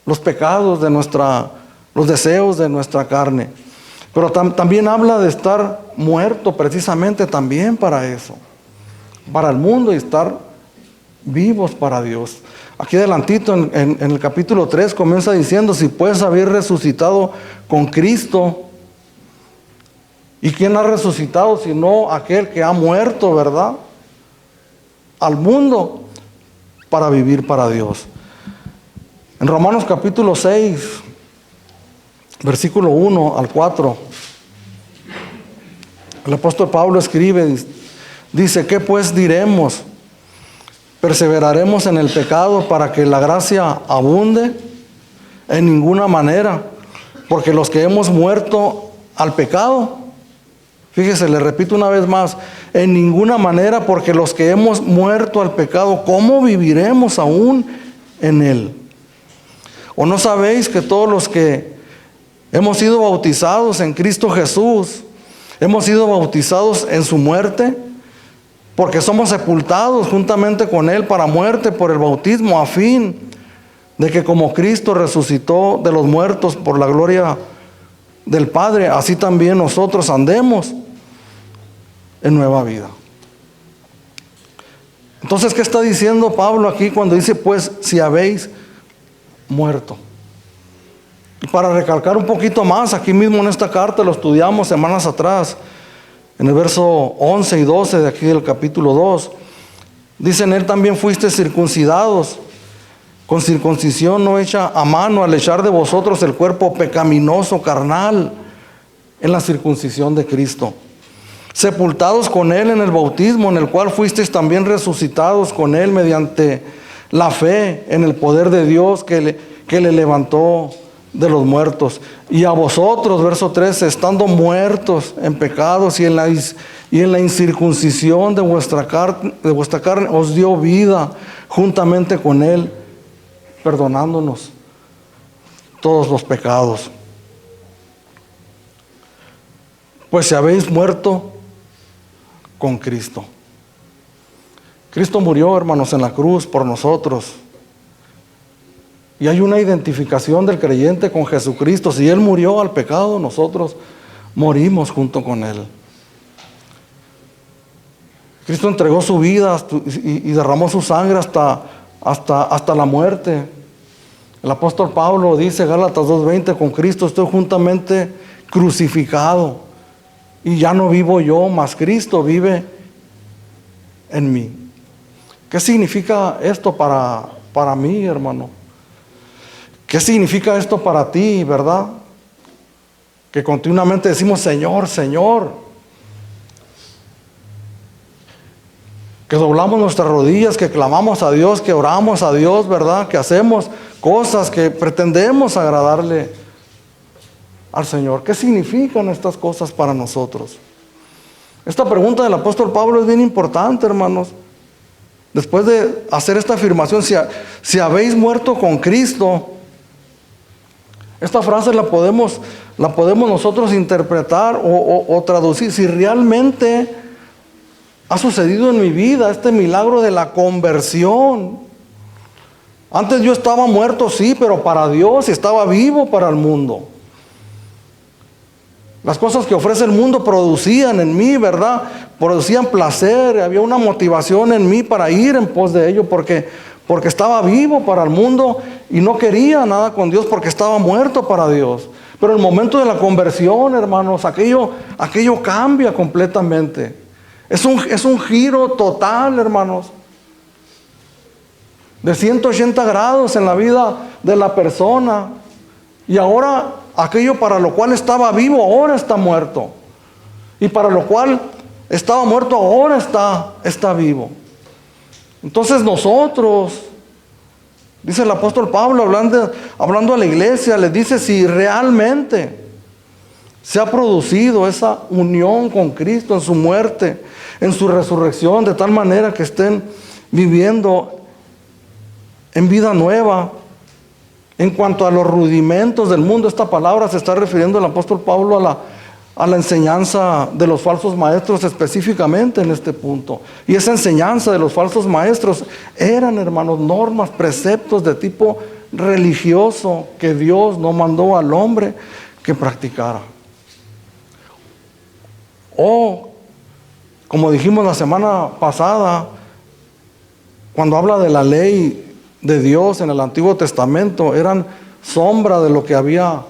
los pecados de los deseos de nuestra carne. Pero también habla de estar muerto precisamente también para eso, para el mundo, y estar vivos para Dios. Aquí adelantito en el capítulo 3 comienza diciendo: si pues habéis resucitado con Cristo. ¿Y quién ha resucitado sino aquel que ha muerto, verdad? Al mundo, para vivir para Dios. En Romanos capítulo 6, versículo 1 al 4, el apóstol Pablo escribe, dice: ¿qué pues diremos? ¿Perseveraremos en el pecado para que la gracia abunde? En ninguna manera, porque los que hemos muerto al pecado, fíjese, le repito una vez más, en ninguna manera, porque los que hemos muerto al pecado, ¿cómo viviremos aún en él? ¿O no sabéis que todos los que hemos sido bautizados en Cristo Jesús, hemos sido bautizados en su muerte? Porque somos sepultados juntamente con él para muerte por el bautismo, a fin de que como Cristo resucitó de los muertos por la gloria del Padre, así también nosotros andemos en nueva vida. Entonces, ¿qué está diciendo Pablo aquí cuando dice: pues si habéis muerto? Y para recalcar un poquito más, aquí mismo en esta carta, lo estudiamos semanas atrás, en el verso 11 y 12 de aquí del capítulo 2, dice: en él también fuiste circuncidados con circuncisión no hecha a mano, al echar de vosotros el cuerpo pecaminoso carnal en la circuncisión de Cristo, sepultados con él en el bautismo, en el cual fuisteis también resucitados con él mediante la fe en el poder de Dios que le levantó de los muertos. Y a vosotros, verso 13, estando muertos en pecados y en la incircuncisión de vuestra carne, os dio vida juntamente con él, perdonándonos todos los pecados. Pues si habéis muerto con Cristo. Cristo murió, hermanos, en la cruz por nosotros. Y hay una identificación del creyente con Jesucristo. Si Él murió al pecado, nosotros morimos junto con Él. Cristo entregó su vida y derramó su sangre hasta la muerte. El apóstol Pablo dice, Gálatas 2:20, con Cristo estoy juntamente crucificado. y ya no vivo yo, mas Cristo vive en mí. ¿Qué significa esto para mí, hermano? ¿Qué significa esto para ti, verdad? Que continuamente decimos, Señor, Señor. Que doblamos nuestras rodillas, que clamamos a Dios, que oramos a Dios, ¿verdad? Que hacemos cosas que pretendemos agradarle al Señor. ¿Qué significan estas cosas para nosotros? Esta pregunta del apóstol Pablo es bien importante, hermanos. Después de hacer esta afirmación, si habéis muerto con Cristo, esta frase la podemos nosotros interpretar o traducir. Si realmente ha sucedido en mi vida este milagro de la conversión. Antes yo estaba muerto, sí, pero para Dios, y estaba vivo para el mundo. Las cosas que ofrece el mundo producían en mí, ¿verdad? Producían placer, había una motivación en mí para ir en pos de ello, porque estaba vivo para el mundo y no quería nada con Dios porque estaba muerto para Dios. Pero el momento de la conversión, hermanos, aquello cambia completamente. Es un giro total, hermanos, de 180 grados en la vida de la persona. Y ahora aquello para lo cual estaba vivo, ahora está muerto. Y para lo cual estaba muerto, ahora está vivo. Entonces nosotros, dice el apóstol Pablo, hablando a la iglesia, les dice, si realmente se ha producido esa unión con Cristo en su muerte, en su resurrección, de tal manera que estén viviendo en vida nueva. En cuanto a los rudimentos del mundo, esta palabra se está refiriendo el apóstol Pablo a la enseñanza de los falsos maestros específicamente en este punto. Y esa enseñanza de los falsos maestros eran, hermanos, normas, preceptos de tipo religioso que Dios no mandó al hombre que practicara. O, como dijimos la semana pasada, cuando habla de la ley de Dios en el Antiguo Testamento, eran sombra de lo que había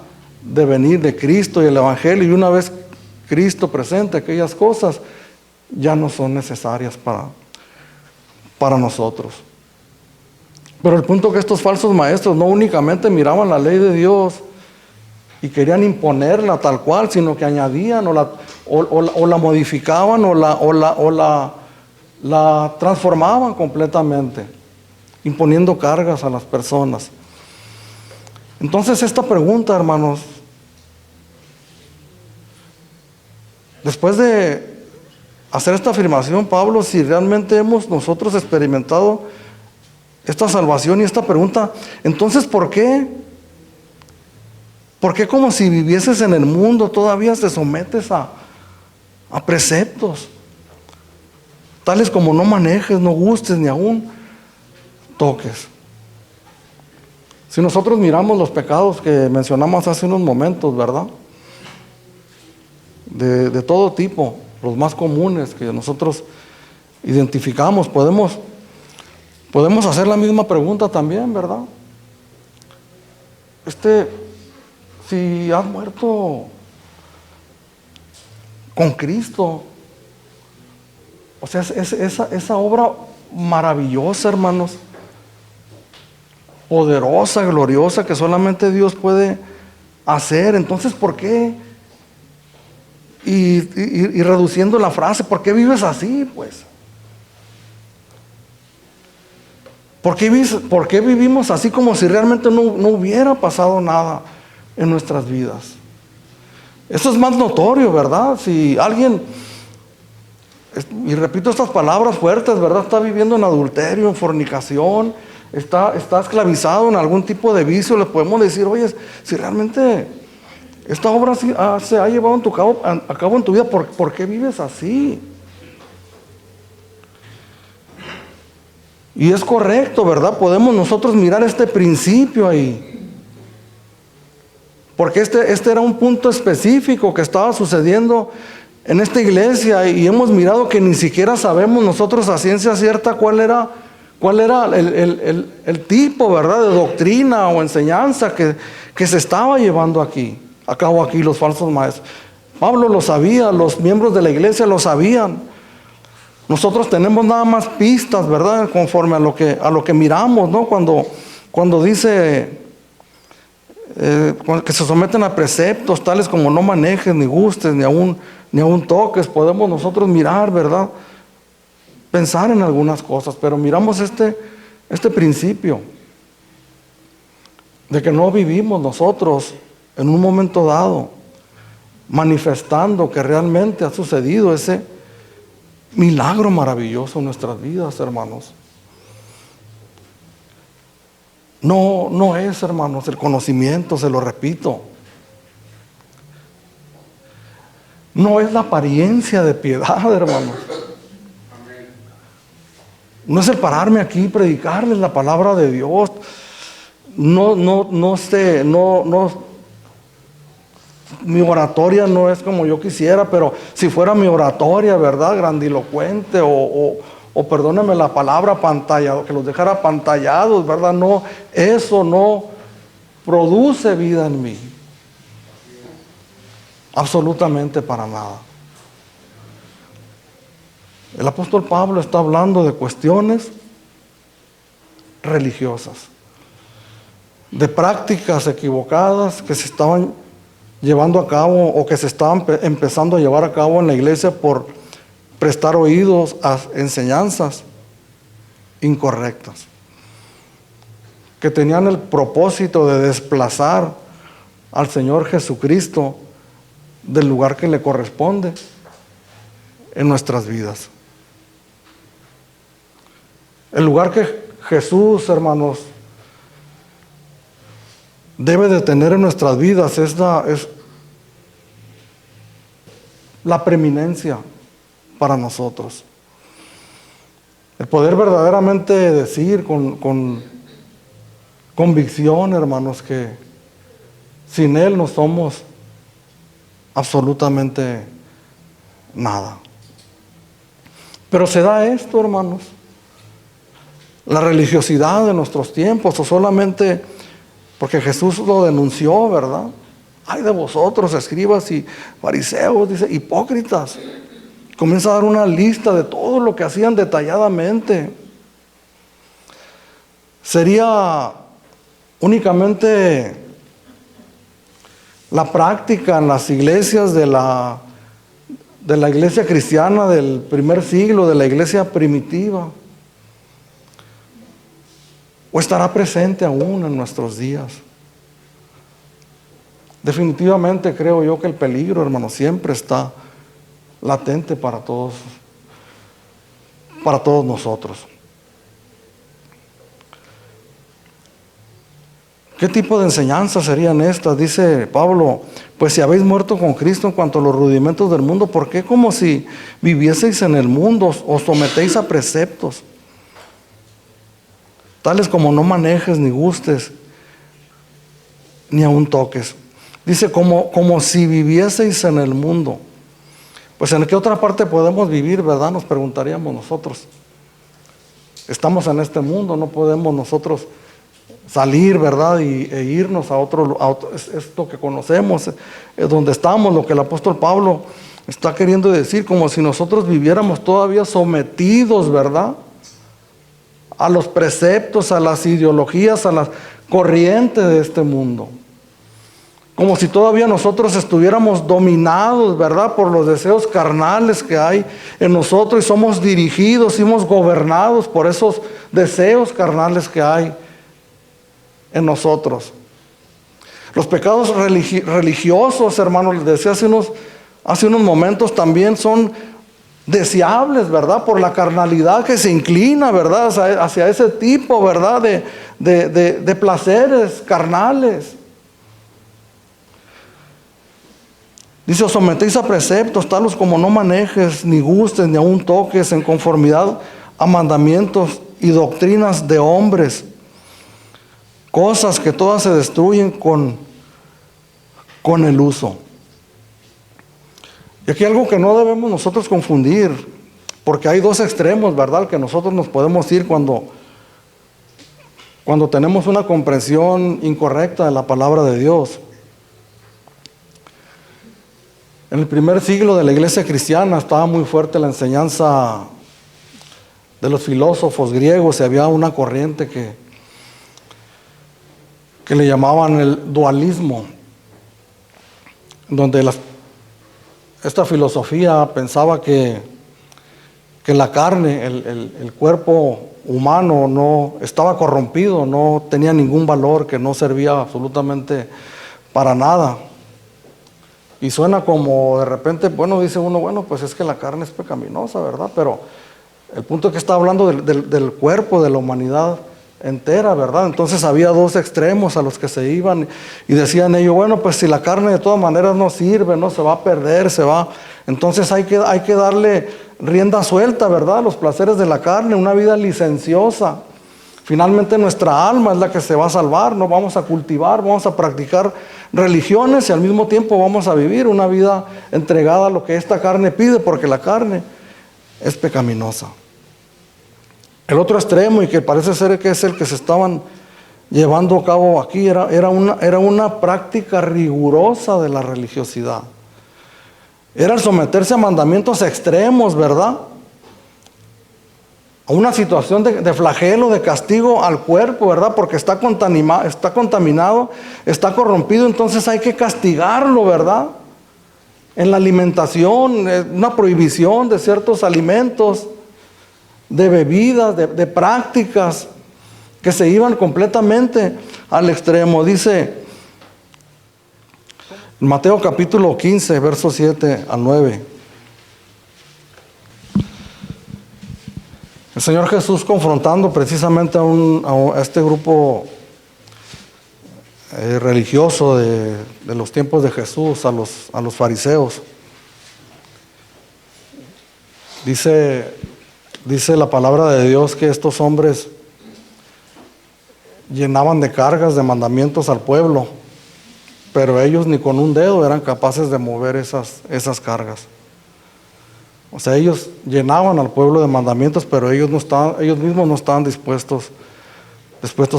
de venir de Cristo y el Evangelio, y una vez Cristo presente, aquellas cosas ya no son necesarias para nosotros. Pero el punto es que estos falsos maestros no únicamente miraban la ley de Dios y querían imponerla tal cual, sino que añadían o la modificaban o la transformaban completamente, imponiendo cargas a las personas. Entonces esta pregunta, hermanos, después de hacer esta afirmación, Pablo, si realmente hemos nosotros experimentado esta salvación y esta pregunta, entonces ¿por qué? ¿Por qué como si vivieses en el mundo todavía te sometes a preceptos? Tales como no manejes, no gustes, ni aún toques. Si nosotros miramos los pecados que mencionamos hace unos momentos, ¿verdad? De todo tipo, los más comunes que nosotros identificamos, podemos hacer la misma pregunta también, ¿verdad? Si has muerto con Cristo, o sea, esa obra maravillosa, hermanos, poderosa, gloriosa, que solamente Dios puede hacer. Entonces, ¿por qué? Y reduciendo la frase, ¿por qué vives así, pues? ¿Por qué vivimos así como si realmente no hubiera pasado nada en nuestras vidas? Eso es más notorio, ¿verdad? Si alguien, y repito estas palabras fuertes, ¿verdad? Está viviendo en adulterio, en fornicación, está esclavizado en algún tipo de vicio, le podemos decir, oye, si realmente esta obra se ha llevado a cabo en tu vida, ¿por qué vives así? Y es correcto, ¿verdad? Podemos nosotros mirar este principio ahí. Porque este era un punto específico que estaba sucediendo en esta iglesia, y hemos mirado que ni siquiera sabemos nosotros a ciencia cierta cuál era el tipo, ¿verdad?, de doctrina o enseñanza que se estaba llevando a cabo aquí los falsos maestros. Pablo lo sabía, los miembros de la iglesia lo sabían. Nosotros tenemos nada más pistas, ¿verdad? Conforme a lo que miramos, ¿no? Cuando dice que se someten a preceptos tales como no manejes, ni gustes, ni aún toques, podemos nosotros mirar, ¿verdad? Pensar en algunas cosas, pero miramos este principio de que no vivimos nosotros en un momento dado manifestando que realmente ha sucedido ese milagro maravilloso en nuestras vidas, hermanos. No es, hermanos, el conocimiento, se lo repito. No es la apariencia de piedad, hermanos. No es el pararme aquí y predicarles la palabra de Dios. Mi oratoria no es como yo quisiera, pero si fuera mi oratoria, ¿verdad? Grandilocuente o perdónenme la palabra, pantalla, que los dejara apantallados, ¿verdad? No, eso no produce vida en mí. Absolutamente para nada. El apóstol Pablo está hablando de cuestiones religiosas, de prácticas equivocadas que se estaban llevando a cabo o que se estaban empezando a llevar a cabo en la iglesia por prestar oídos a enseñanzas incorrectas, que tenían el propósito de desplazar al Señor Jesucristo del lugar que le corresponde en nuestras vidas. El lugar que Jesús, hermanos, debe de tener en nuestras vidas es la preeminencia para nosotros. El poder verdaderamente decir con convicción, hermanos, que sin Él no somos absolutamente nada. Pero se da esto, hermanos, la religiosidad de nuestros tiempos, o solamente porque Jesús lo denunció, ¿verdad? Ay de vosotros, escribas y fariseos, dice, hipócritas. Comienza a dar una lista de todo lo que hacían detalladamente. Sería únicamente la práctica en las iglesias de la iglesia cristiana del primer siglo, de la iglesia primitiva, o estará presente aún en nuestros días. Definitivamente creo yo que el peligro, hermano, siempre está latente para todos nosotros. ¿Qué tipo de enseñanzas serían estas? Dice Pablo, pues si habéis muerto con Cristo en cuanto a los rudimentos del mundo, ¿por qué como si vivieseis en el mundo os sometéis a preceptos tales como no manejes, ni gustes, ni aun toques? Dice como si vivieseis en el mundo. Pues ¿en qué otra parte podemos vivir, verdad? Nos preguntaríamos nosotros. Estamos en este mundo, no podemos nosotros salir, ¿verdad? E irnos a otro, esto que conocemos, es donde estamos, lo que el apóstol Pablo está queriendo decir, como si nosotros viviéramos todavía sometidos, ¿verdad? A los preceptos, a las ideologías, a las corrientes de este mundo. Como si todavía nosotros estuviéramos dominados, ¿verdad? Por los deseos carnales que hay en nosotros y somos dirigidos, somos gobernados por esos deseos carnales que hay en nosotros. Los pecados religiosos, hermanos, les decía hace unos momentos, también son deseables, ¿verdad? Por la carnalidad que se inclina, ¿verdad? Hacia ese tipo, ¿verdad? De placeres carnales. Dice, os sometéis a preceptos tales como no manejes, ni gustes, ni aun toques, en conformidad a mandamientos y doctrinas de hombres, cosas que todas se destruyen con el uso. Y aquí algo que no debemos nosotros confundir, porque hay dos extremos, ¿verdad?, que nosotros nos podemos ir cuando tenemos una comprensión incorrecta de la palabra de Dios. En el primer siglo de la iglesia cristiana estaba muy fuerte la enseñanza de los filósofos griegos y había una corriente que le llamaban el dualismo, donde esta filosofía pensaba que la carne, el cuerpo humano no estaba corrompido, no tenía ningún valor, que no servía absolutamente para nada. Y suena como de repente, bueno, dice uno, bueno, pues es que la carne es pecaminosa, ¿verdad? Pero el punto es que está hablando del cuerpo, de la humanidad entera, ¿verdad? Entonces había dos extremos a los que se iban y decían ellos, bueno, pues si la carne de todas maneras no sirve, no se va a perder, entonces hay que darle rienda suelta, ¿verdad? Los placeres de la carne, una vida licenciosa. Finalmente nuestra alma es la que se va a salvar, no vamos a cultivar, vamos a practicar religiones y al mismo tiempo vamos a vivir una vida entregada a lo que esta carne pide, porque la carne es pecaminosa. El otro extremo, y que parece ser que es el que se estaban llevando a cabo aquí, era una práctica rigurosa de la religiosidad. Era el someterse a mandamientos extremos, ¿verdad? A una situación de flagelo, de castigo al cuerpo, ¿verdad? Porque está contaminado, está corrompido, entonces hay que castigarlo, ¿verdad? En la alimentación, una prohibición de ciertos alimentos, de bebidas, de prácticas que se iban completamente al extremo. Dice Mateo capítulo 15, versos 7 al 9. El Señor Jesús confrontando precisamente a este grupo religioso de los tiempos de Jesús, a los fariseos. Dice la palabra de Dios que estos hombres llenaban de cargas, de mandamientos al pueblo, pero ellos ni con un dedo eran capaces de mover esas cargas. O sea, ellos llenaban al pueblo de mandamientos, pero ellos mismos no estaban dispuestos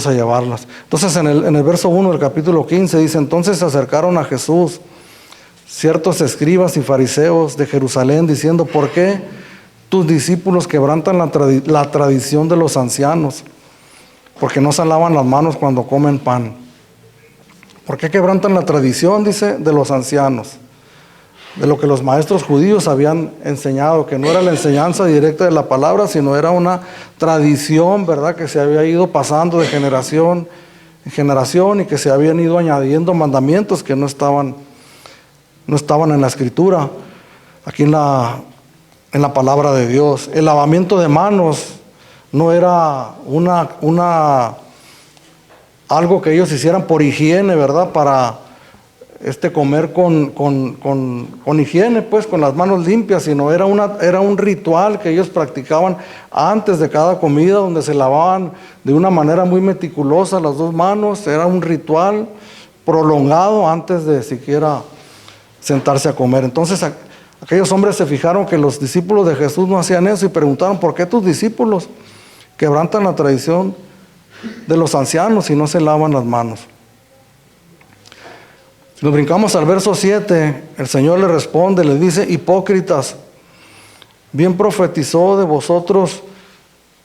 a llevarlas. Entonces en el verso 1 del capítulo 15 dice, entonces se acercaron a Jesús ciertos escribas y fariseos de Jerusalén diciendo, ¿por qué tus discípulos quebrantan la tradición de los ancianos? Porque no se lavan las manos cuando comen pan. ¿Por qué quebrantan la tradición, dice, de los ancianos? De lo que los maestros judíos habían enseñado, que no era la enseñanza directa de la palabra, sino era una tradición, ¿verdad?, que se había ido pasando de generación en generación y que se habían ido añadiendo mandamientos que no estaban en la Escritura, aquí en la palabra de Dios. El lavamiento de manos no era algo que ellos hicieran por higiene, ¿verdad?, para comer con higiene, pues, con las manos limpias, sino era un ritual que ellos practicaban antes de cada comida, donde se lavaban de una manera muy meticulosa las dos manos. Era un ritual prolongado antes de siquiera sentarse a comer. Entonces aquellos hombres se fijaron que los discípulos de Jesús no hacían eso y preguntaron, ¿por qué tus discípulos quebrantan la tradición de los ancianos y no se lavan las manos? Si nos brincamos al verso 7, el Señor le responde, le dice, hipócritas, bien profetizó de vosotros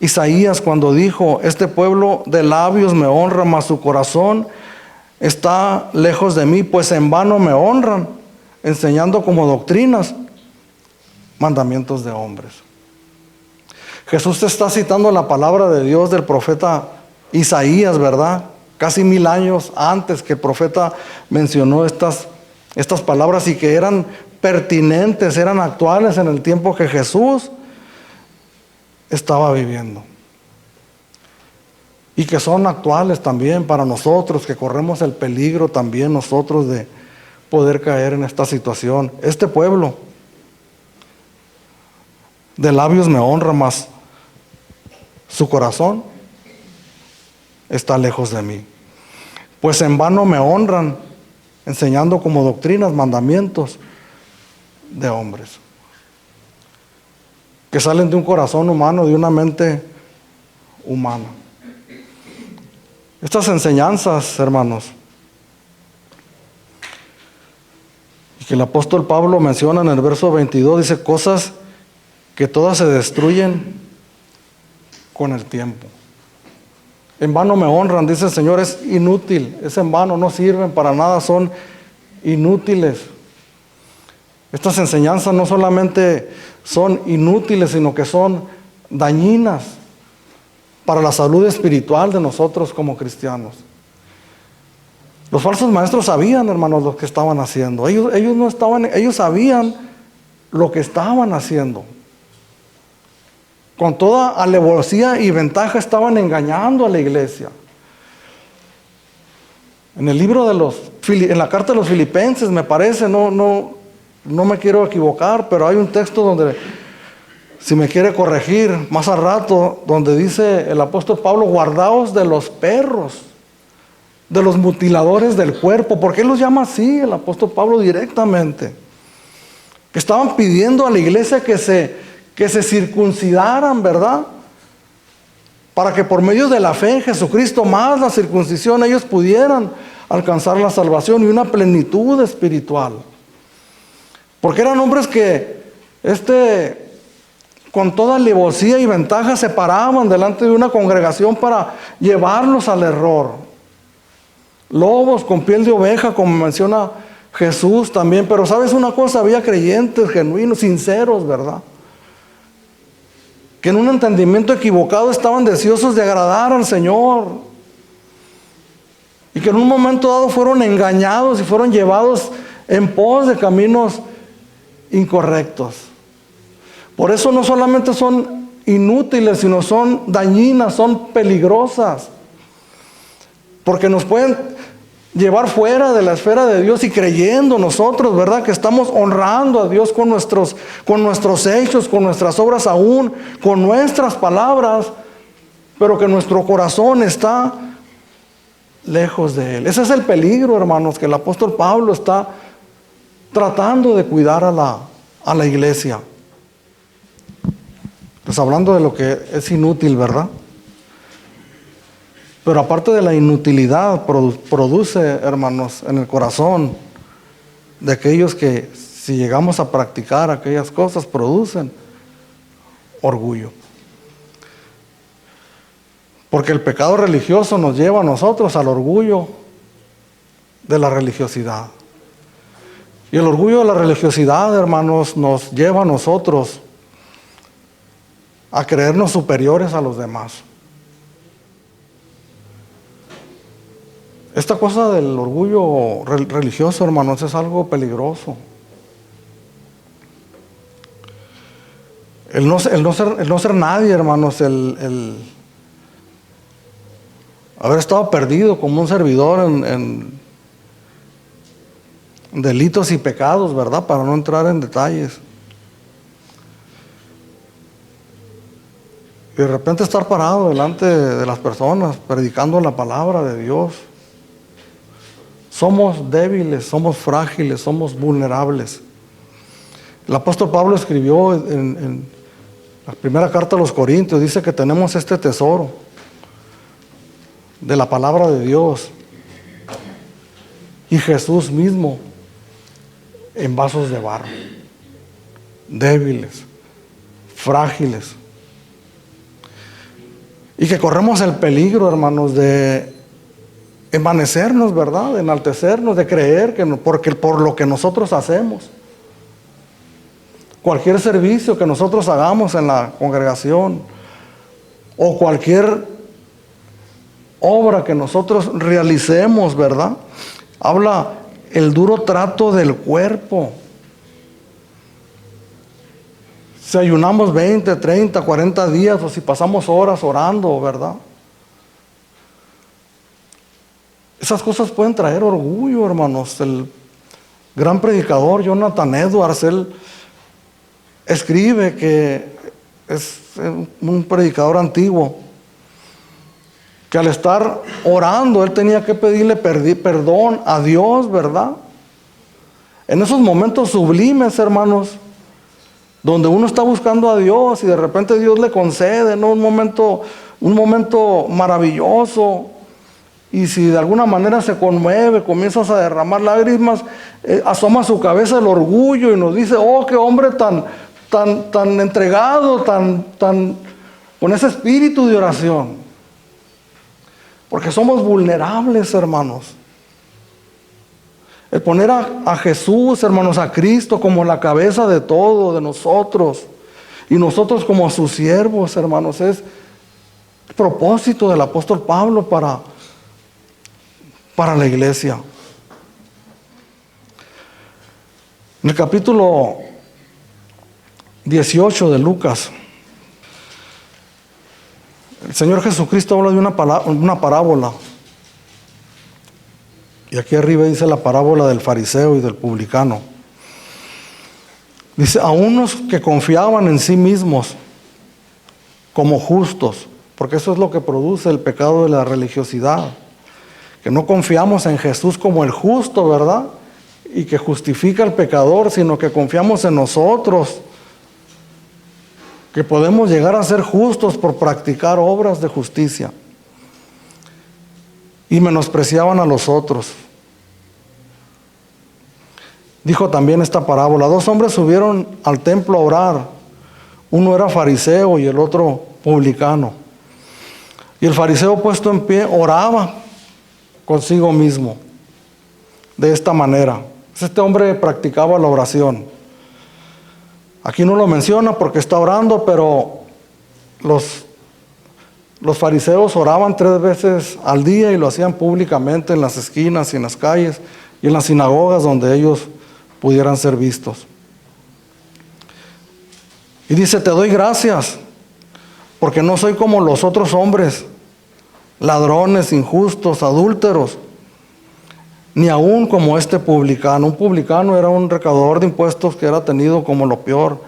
Isaías cuando dijo, este pueblo de labios me honra, mas su corazón está lejos de mí, pues en vano me honran, enseñando como doctrinas mandamientos de hombres. Jesús te está citando la palabra de Dios del profeta Isaías, ¿verdad? Casi 1000 años antes que el profeta mencionó estas palabras y que eran pertinentes, eran actuales en el tiempo que Jesús estaba viviendo. Y que son actuales también para nosotros, que corremos el peligro también nosotros de poder caer en esta situación. Este pueblo de labios me honra, mas su corazón está lejos de mí. Pues en vano me honran, enseñando como doctrinas, mandamientos de hombres, que salen de un corazón humano, de una mente humana. Estas enseñanzas, hermanos, Y que el apóstol Pablo menciona en el verso 22, dice, cosas que todas se destruyen con el tiempo. En vano me honran, dice el Señor, es inútil, es en vano, no sirven para nada, son inútiles. Estas enseñanzas no solamente son inútiles, sino que son dañinas para la salud espiritual de nosotros como cristianos. Los falsos maestros sabían, hermanos, lo que estaban haciendo. Ellos sabían lo que estaban haciendo. Con toda alevosía y ventaja estaban engañando a la iglesia. En el libro en la carta de los Filipenses, me parece, no me quiero equivocar, pero hay un texto donde, si me quiere corregir más al rato, donde dice el apóstol Pablo, guardaos de los perros, de los mutiladores del cuerpo. ¿Por qué los llama así el apóstol Pablo directamente? Que estaban pidiendo a la iglesia que se circuncidaran, ¿verdad? Para que por medio de la fe en Jesucristo más la circuncisión ellos pudieran alcanzar la salvación y una plenitud espiritual. Porque eran hombres que con toda alevosía y ventaja se paraban delante de una congregación para llevarlos al error. Lobos con piel de oveja, como menciona Jesús también. Pero ¿sabes una cosa? Había creyentes genuinos, sinceros, ¿verdad? Que en un entendimiento equivocado estaban deseosos de agradar al Señor. Y que en un momento dado fueron engañados y fueron llevados en pos de caminos incorrectos. Por eso no solamente son inútiles, sino son dañinas, son peligrosas. Porque nos pueden llevar fuera de la esfera de Dios y creyendo nosotros, ¿verdad? Que estamos honrando a Dios con nuestros hechos, con nuestras obras aún, con nuestras palabras, pero que nuestro corazón está lejos de Él. Ese es el peligro, hermanos, que el apóstol Pablo está tratando de cuidar a la iglesia. Pues hablando de lo que es inútil, ¿verdad? Pero aparte de la inutilidad, produce, hermanos, en el corazón de aquellos que, si llegamos a practicar aquellas cosas, producen orgullo. Porque el pecado religioso nos lleva a nosotros al orgullo de la religiosidad. Y el orgullo de la religiosidad, hermanos, nos lleva a nosotros a creernos superiores a los demás. Esta cosa del orgullo religioso, hermanos, es algo peligroso. El no ser nadie, hermanos, el haber estado perdido como un servidor en delitos y pecados, ¿verdad? Para no entrar en detalles. Y de repente estar parado delante de las personas, predicando la palabra de Dios. Somos débiles, somos frágiles, somos vulnerables. El apóstol Pablo escribió en la primera carta a los Corintios, dice que tenemos este tesoro de la palabra de Dios y Jesús mismo en vasos de barro, débiles, frágiles, y que corremos el peligro, hermanos, de envanecernos, ¿verdad? De enaltecernos, de creer que por lo que nosotros hacemos, cualquier servicio que nosotros hagamos en la congregación o cualquier obra que nosotros realicemos, ¿verdad? Habla el duro trato del cuerpo. Si ayunamos 20, 30, 40 días o si pasamos horas orando, ¿verdad? Esas cosas pueden traer orgullo, hermanos. El gran predicador Jonathan Edwards, él escribe que es un predicador antiguo, que al estar orando, él tenía que pedirle perdón a Dios, ¿verdad? En esos momentos sublimes, hermanos, donde uno está buscando a Dios y de repente Dios le concede, ¿no? Un momento maravilloso, y si de alguna manera se conmueve, comienzas a derramar lágrimas, asoma su cabeza el orgullo y nos dice, oh, qué hombre tan entregado, con ese espíritu de oración. Porque somos vulnerables, hermanos. El poner a Jesús, hermanos, a Cristo como la cabeza de todo, de nosotros, y nosotros como sus siervos, hermanos, es el propósito del apóstol Pablo para la iglesia. En el capítulo 18 de Lucas, el Señor Jesucristo habla de una parábola. Y aquí arriba dice la parábola del fariseo y del publicano. Dice, a unos que confiaban en sí mismos como justos, porque eso es lo que produce el pecado de la religiosidad, que no confiamos en Jesús como el justo, ¿verdad? Y que justifica al pecador, sino que confiamos en nosotros, que podemos llegar a ser justos por practicar obras de justicia. Y menospreciaban a los otros. Dijo también esta parábola, 2 hombres subieron al templo a orar. Uno era fariseo y el otro publicano. Y el fariseo, puesto en pie, oraba consigo mismo. De esta manera. Este hombre practicaba la oración. Aquí no lo menciona porque está orando, pero los fariseos oraban 3 veces al día y lo hacían públicamente en las esquinas y en las calles y en las sinagogas donde ellos pudieran ser vistos. Y dice, te doy gracias porque no soy como los otros hombres, ladrones, injustos, adúlteros, ni aún como este publicano. Un publicano era un recaudador de impuestos que era tenido como lo peor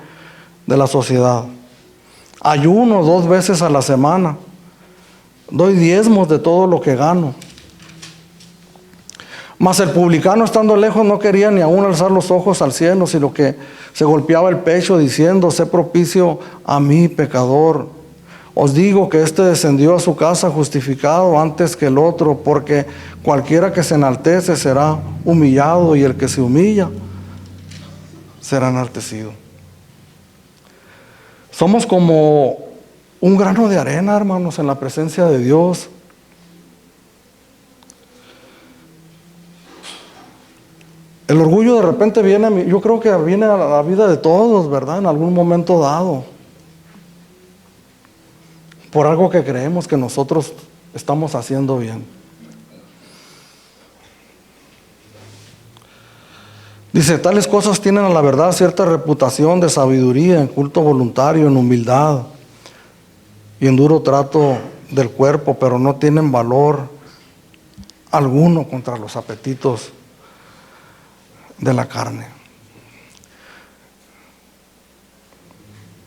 de la sociedad. Ayuno 2 veces a la semana. Doy diezmos de todo lo que gano. Mas el publicano, estando lejos, no quería ni aún alzar los ojos al cielo, sino que se golpeaba el pecho diciendo, sé propicio a mí, pecador. Os digo que éste descendió a su casa justificado antes que el otro, porque cualquiera que se enaltece será humillado, y el que se humilla será enaltecido. Somos como un grano de arena, hermanos, en la presencia de Dios. El orgullo de repente viene, yo creo que viene a la vida de todos, ¿verdad? En algún momento dado. Por algo que creemos que nosotros estamos haciendo bien. Dice, tales cosas tienen a la verdad cierta reputación de sabiduría, en culto voluntario, en humildad y en duro trato del cuerpo, pero no tienen valor alguno contra los apetitos de la carne.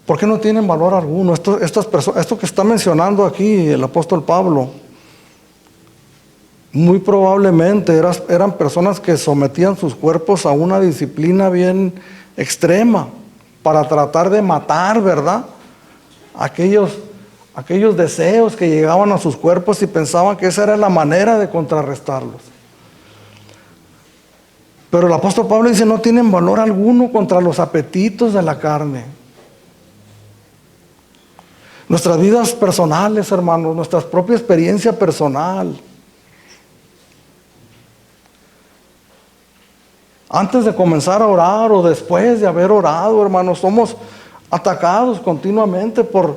¿Por qué no tienen valor alguno? Esto que está mencionando aquí el apóstol Pablo, muy probablemente eran personas que sometían sus cuerpos a una disciplina bien extrema para tratar de matar, ¿verdad? Aquellos deseos que llegaban a sus cuerpos y pensaban que esa era la manera de contrarrestarlos. Pero el apóstol Pablo dice, no tienen valor alguno contra los apetitos de la carne. Nuestras vidas personales, hermanos, nuestra propia experiencia personal. Antes de comenzar a orar o después de haber orado, hermanos, somos atacados continuamente por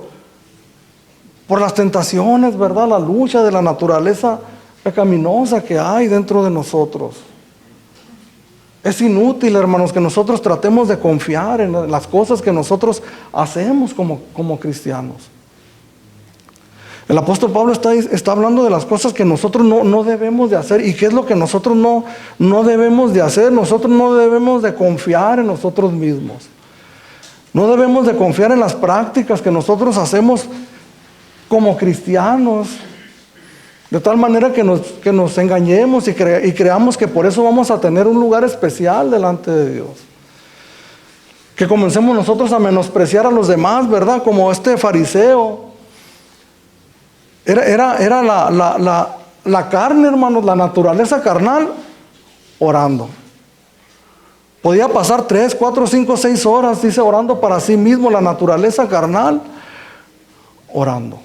las tentaciones, ¿verdad? La lucha de la naturaleza pecaminosa que hay dentro de nosotros. Es inútil, hermanos, que nosotros tratemos de confiar en las cosas que nosotros hacemos como cristianos. El apóstol Pablo está hablando de las cosas que nosotros no debemos de hacer. ¿Y qué es lo que nosotros no debemos de hacer? Nosotros no debemos de confiar en nosotros mismos. No debemos de confiar en las prácticas que nosotros hacemos como cristianos. De tal manera que nos engañemos y creamos que por eso vamos a tener un lugar especial delante de Dios. Que comencemos nosotros a menospreciar a los demás, ¿verdad? Como este fariseo. Era la carne, hermanos, la naturaleza carnal, orando. Podía pasar 3, 4, 5, 6 horas, dice, orando para sí mismo, la naturaleza carnal, orando.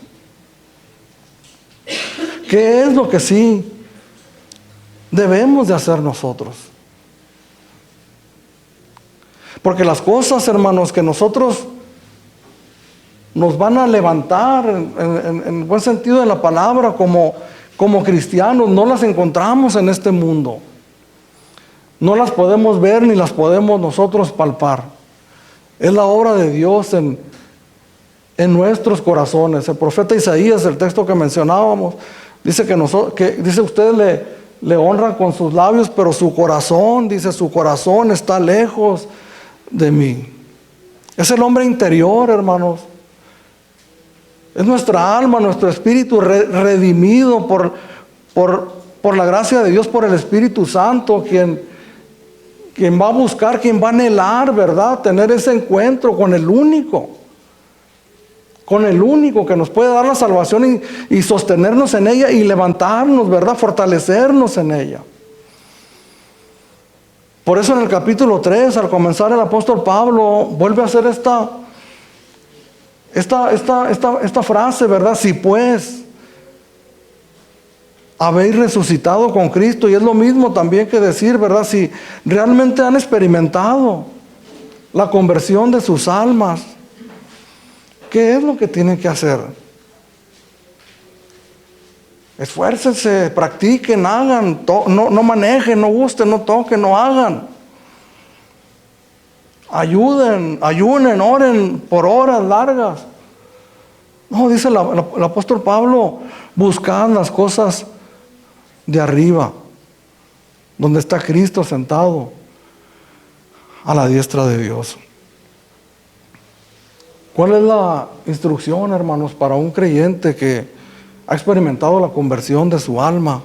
¿Qué es lo que sí debemos de hacer nosotros? Porque las cosas, hermanos, que nosotros nos van a levantar en buen sentido de la palabra como cristianos, no las encontramos en este mundo. No las podemos ver ni las podemos nosotros palpar. Es la obra de Dios en nuestros corazones. El profeta Isaías, el texto que mencionábamos, dice dice ustedes le honran con sus labios, pero su corazón, dice, su corazón está lejos de mí. Es el hombre interior, hermanos. Es nuestra alma, nuestro espíritu redimido por la gracia de Dios, por el Espíritu Santo, quien va a buscar, quien va a anhelar, ¿verdad? Tener ese encuentro con el único que nos puede dar la salvación y sostenernos en ella y levantarnos, ¿verdad? Fortalecernos en ella. Por eso en el capítulo 3, al comenzar, el apóstol Pablo vuelve a hacer esta frase, ¿verdad? Si pues habéis resucitado con Cristo, y es lo mismo también que decir, ¿verdad? Si realmente han experimentado la conversión de sus almas, ¿qué es lo que tienen que hacer? Esfuércense, practiquen, hagan, no manejen, no gusten, no toquen, no hagan. Ayunen, oren por horas largas. No, dice el apóstol Pablo, buscad las cosas de arriba, donde está Cristo sentado a la diestra de Dios. ¿Cuál es la instrucción, hermanos, para un creyente que ha experimentado la conversión de su alma?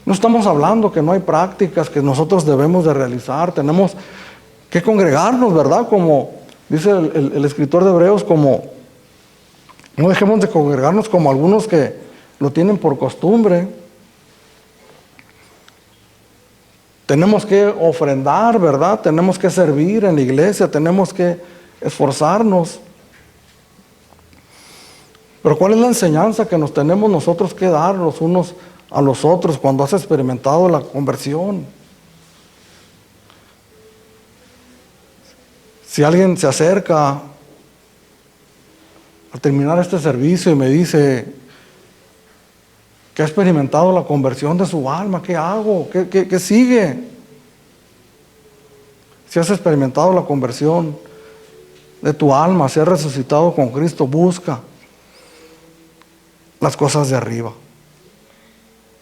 No estamos hablando que no hay prácticas que nosotros debemos de realizar. Tenemos que congregarnos, ¿verdad? Como dice el escritor de Hebreos, no dejemos de congregarnos como algunos que lo tienen por costumbre. Tenemos que ofrendar, ¿verdad? Tenemos que servir en la iglesia, tenemos que esforzarnos. Pero ¿cuál es la enseñanza que nos tenemos nosotros que dar los unos a los otros cuando has experimentado la conversión? Si alguien se acerca al terminar este servicio y me dice que ha experimentado la conversión de su alma, ¿qué hago? ¿Qué sigue? Si has experimentado la conversión de tu alma, si has resucitado con Cristo, busca las cosas de arriba,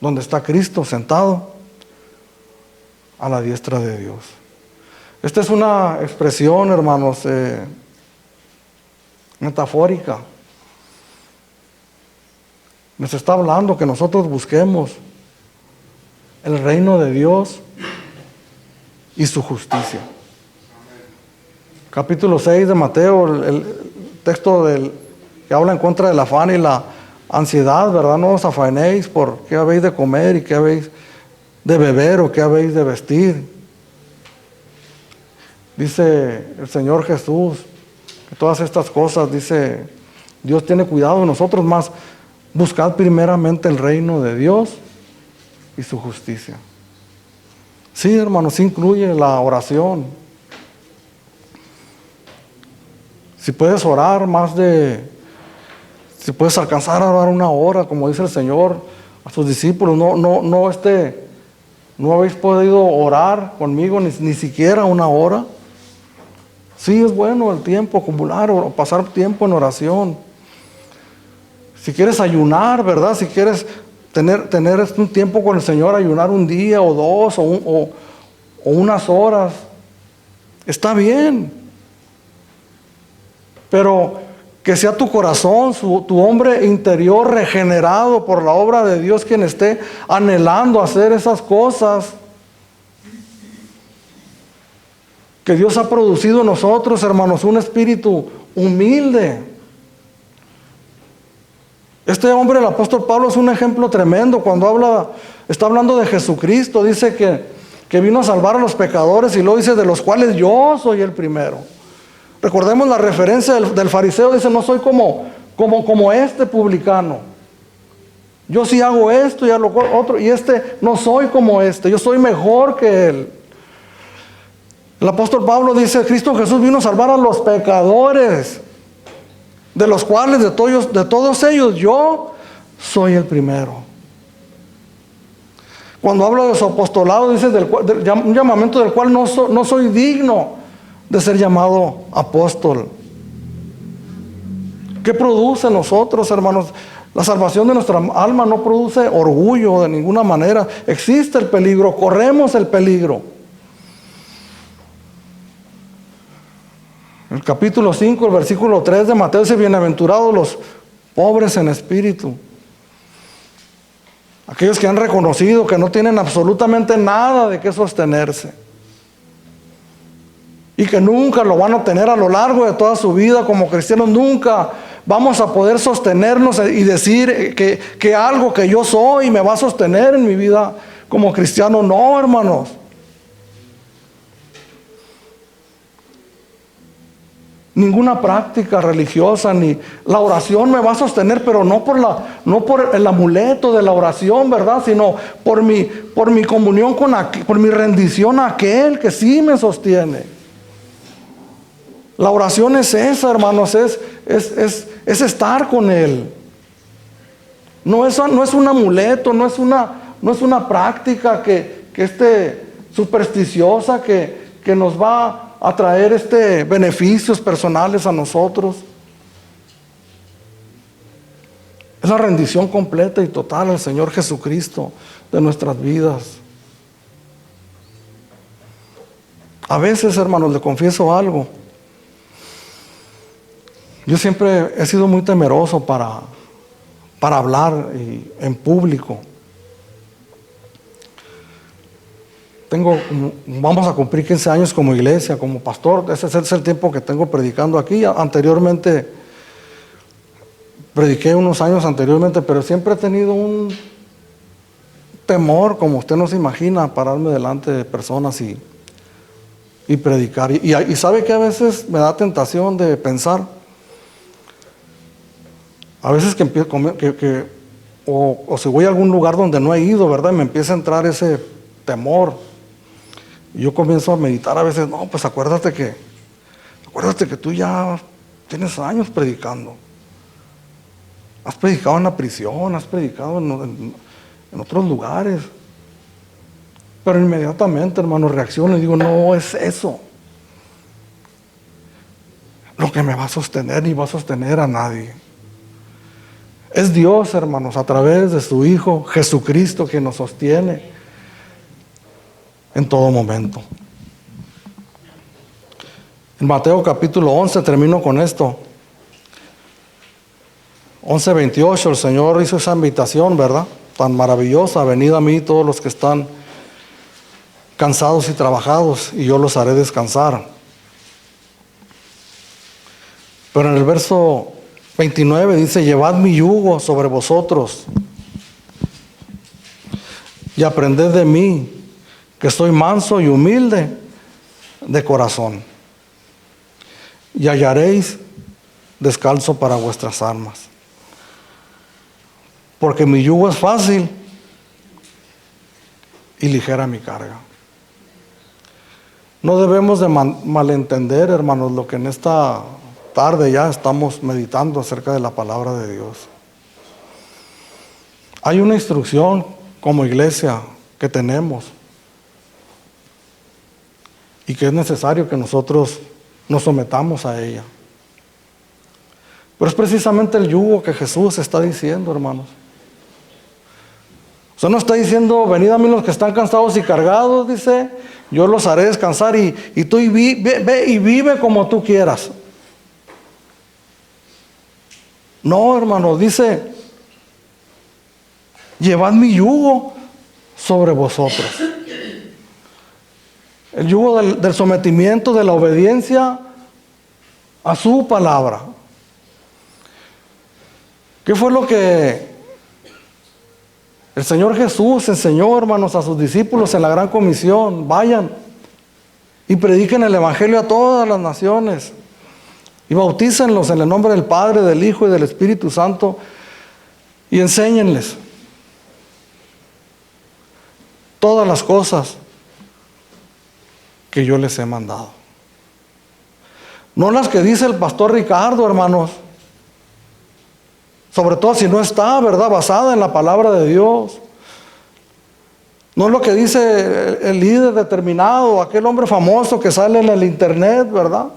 donde está Cristo sentado a la diestra de Dios. Esta es una expresión, hermanos, metafórica. Nos está hablando que nosotros busquemos el reino de Dios y su justicia. Capítulo 6 de Mateo, el texto que habla en contra del afán y la ansiedad, ¿verdad? No os afanéis por qué habéis de comer y qué habéis de beber o qué habéis de vestir. Dice el Señor Jesús que todas estas cosas, dice, Dios tiene cuidado de nosotros, más buscad primeramente el reino de Dios y su justicia. Sí, hermanos, sí incluye la oración. Si puedes orar si puedes alcanzar a orar 1 hora, como dice el Señor a sus discípulos, no habéis podido orar conmigo ni siquiera 1 hora. Sí, es bueno el tiempo, acumular o pasar tiempo en oración. Si quieres ayunar, ¿verdad? Si quieres tener un tiempo con el Señor, ayunar 1 día o 2 o unas horas, está bien. Pero que sea tu corazón, tu hombre interior regenerado por la obra de Dios, quien esté anhelando hacer esas cosas que Dios ha producido en nosotros, hermanos, un espíritu humilde. Este hombre, el apóstol Pablo, es un ejemplo tremendo cuando está hablando de Jesucristo. Dice que vino a salvar a los pecadores y luego dice de los cuales yo soy el primero. Recordemos la referencia del fariseo, dice no soy como este publicano. Yo sí hago esto y hago otro, y no soy como este, yo soy mejor que él. El apóstol Pablo dice, Cristo Jesús vino a salvar a los pecadores, de los cuales de todos ellos yo soy el primero. Cuando habla de su apostolado, dice un llamamiento del cual no soy digno de ser llamado apóstol. ¿Qué produce en nosotros, hermanos? La salvación de nuestra alma no produce orgullo de ninguna manera. Existe el peligro, corremos el peligro. El capítulo 5, el versículo 3 de Mateo dice, bienaventurados los pobres en espíritu. Aquellos que han reconocido que no tienen absolutamente nada de qué sostenerse. Y que nunca lo van a tener a lo largo de toda su vida como cristianos. Nunca vamos a poder sostenernos y decir que algo que yo soy me va a sostener en mi vida como cristiano. No, hermanos. Ninguna práctica religiosa ni la oración me va a sostener, pero no por el amuleto de la oración, ¿verdad? Sino por mi comunión por mi rendición a aquel que sí me sostiene. La oración es esa, hermanos, es estar con Él. No es un amuleto, no es una práctica supersticiosa que nos va a traer beneficios personales a nosotros. Es la rendición completa y total al Señor Jesucristo de nuestras vidas. A veces, hermanos, le confieso algo. Yo siempre he sido muy temeroso para hablar en público. Vamos a cumplir 15 años como iglesia, como pastor. Ese es el tiempo que tengo predicando aquí. Anteriormente, prediqué unos años anteriormente, pero siempre he tenido un temor, como usted no se imagina, pararme delante de personas y predicar. Y sabe que a veces me da tentación de pensar, a veces o si voy a algún lugar donde no he ido, ¿verdad? Y me empieza a entrar ese temor. Y yo comienzo a meditar a veces, no, pues acuérdate que tú ya tienes años predicando. Has predicado en la prisión, has predicado en otros lugares. Pero inmediatamente, hermano, reacciono y digo, no es eso lo que me va a sostener, ni va a sostener a nadie. Es Dios, hermanos, a través de su Hijo Jesucristo, que nos sostiene en todo momento. En Mateo capítulo 11, termino con esto. 11:28, el Señor hizo esa invitación, ¿verdad? Tan maravillosa, venid a mí todos los que están cansados y trabajados, y yo los haré descansar. Pero en el verso 29 dice, llevad mi yugo sobre vosotros y aprended de mí, que soy manso y humilde de corazón, y hallaréis descanso para vuestras almas. Porque mi yugo es fácil y ligera mi carga. No debemos de malentender, hermanos, lo que en esta tarde ya estamos meditando acerca de la palabra de Dios. Hay una instrucción como iglesia que tenemos y que es necesario que nosotros nos sometamos a ella. Pero es precisamente el yugo que Jesús está diciendo, hermanos. O sea, no está diciendo, venid a mí los que están cansados y cargados, dice, yo los haré descansar y tú ve y vive como tú quieras. No, hermano, dice, llevad mi yugo sobre vosotros. El yugo del sometimiento, de la obediencia a su palabra. ¿Qué fue lo que el Señor Jesús enseñó, hermanos, a sus discípulos en la gran comisión? Vayan y prediquen el evangelio a todas las naciones y bautícenlos en el nombre del Padre, del Hijo y del Espíritu Santo y enséñenles todas las cosas que yo les he mandado. No las que dice el pastor Ricardo, hermanos, sobre todo si no está, ¿verdad?, basada en la palabra de Dios. No es lo que dice el líder determinado, aquel hombre famoso que sale en el internet, ¿verdad?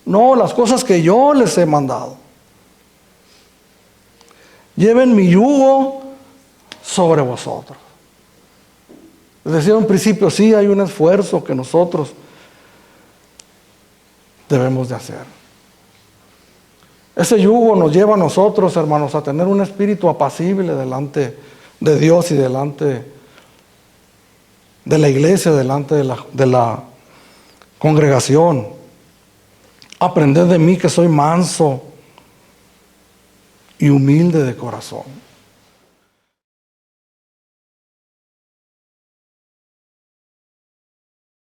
No, las cosas que yo les he mandado. Lleven mi yugo sobre vosotros. Les decía en un principio, sí, hay un esfuerzo que nosotros debemos de hacer. Ese yugo nos lleva a nosotros, hermanos, a tener un espíritu apacible delante de Dios y delante de la iglesia, delante de la congregación. Aprended de mí que soy manso y humilde de corazón.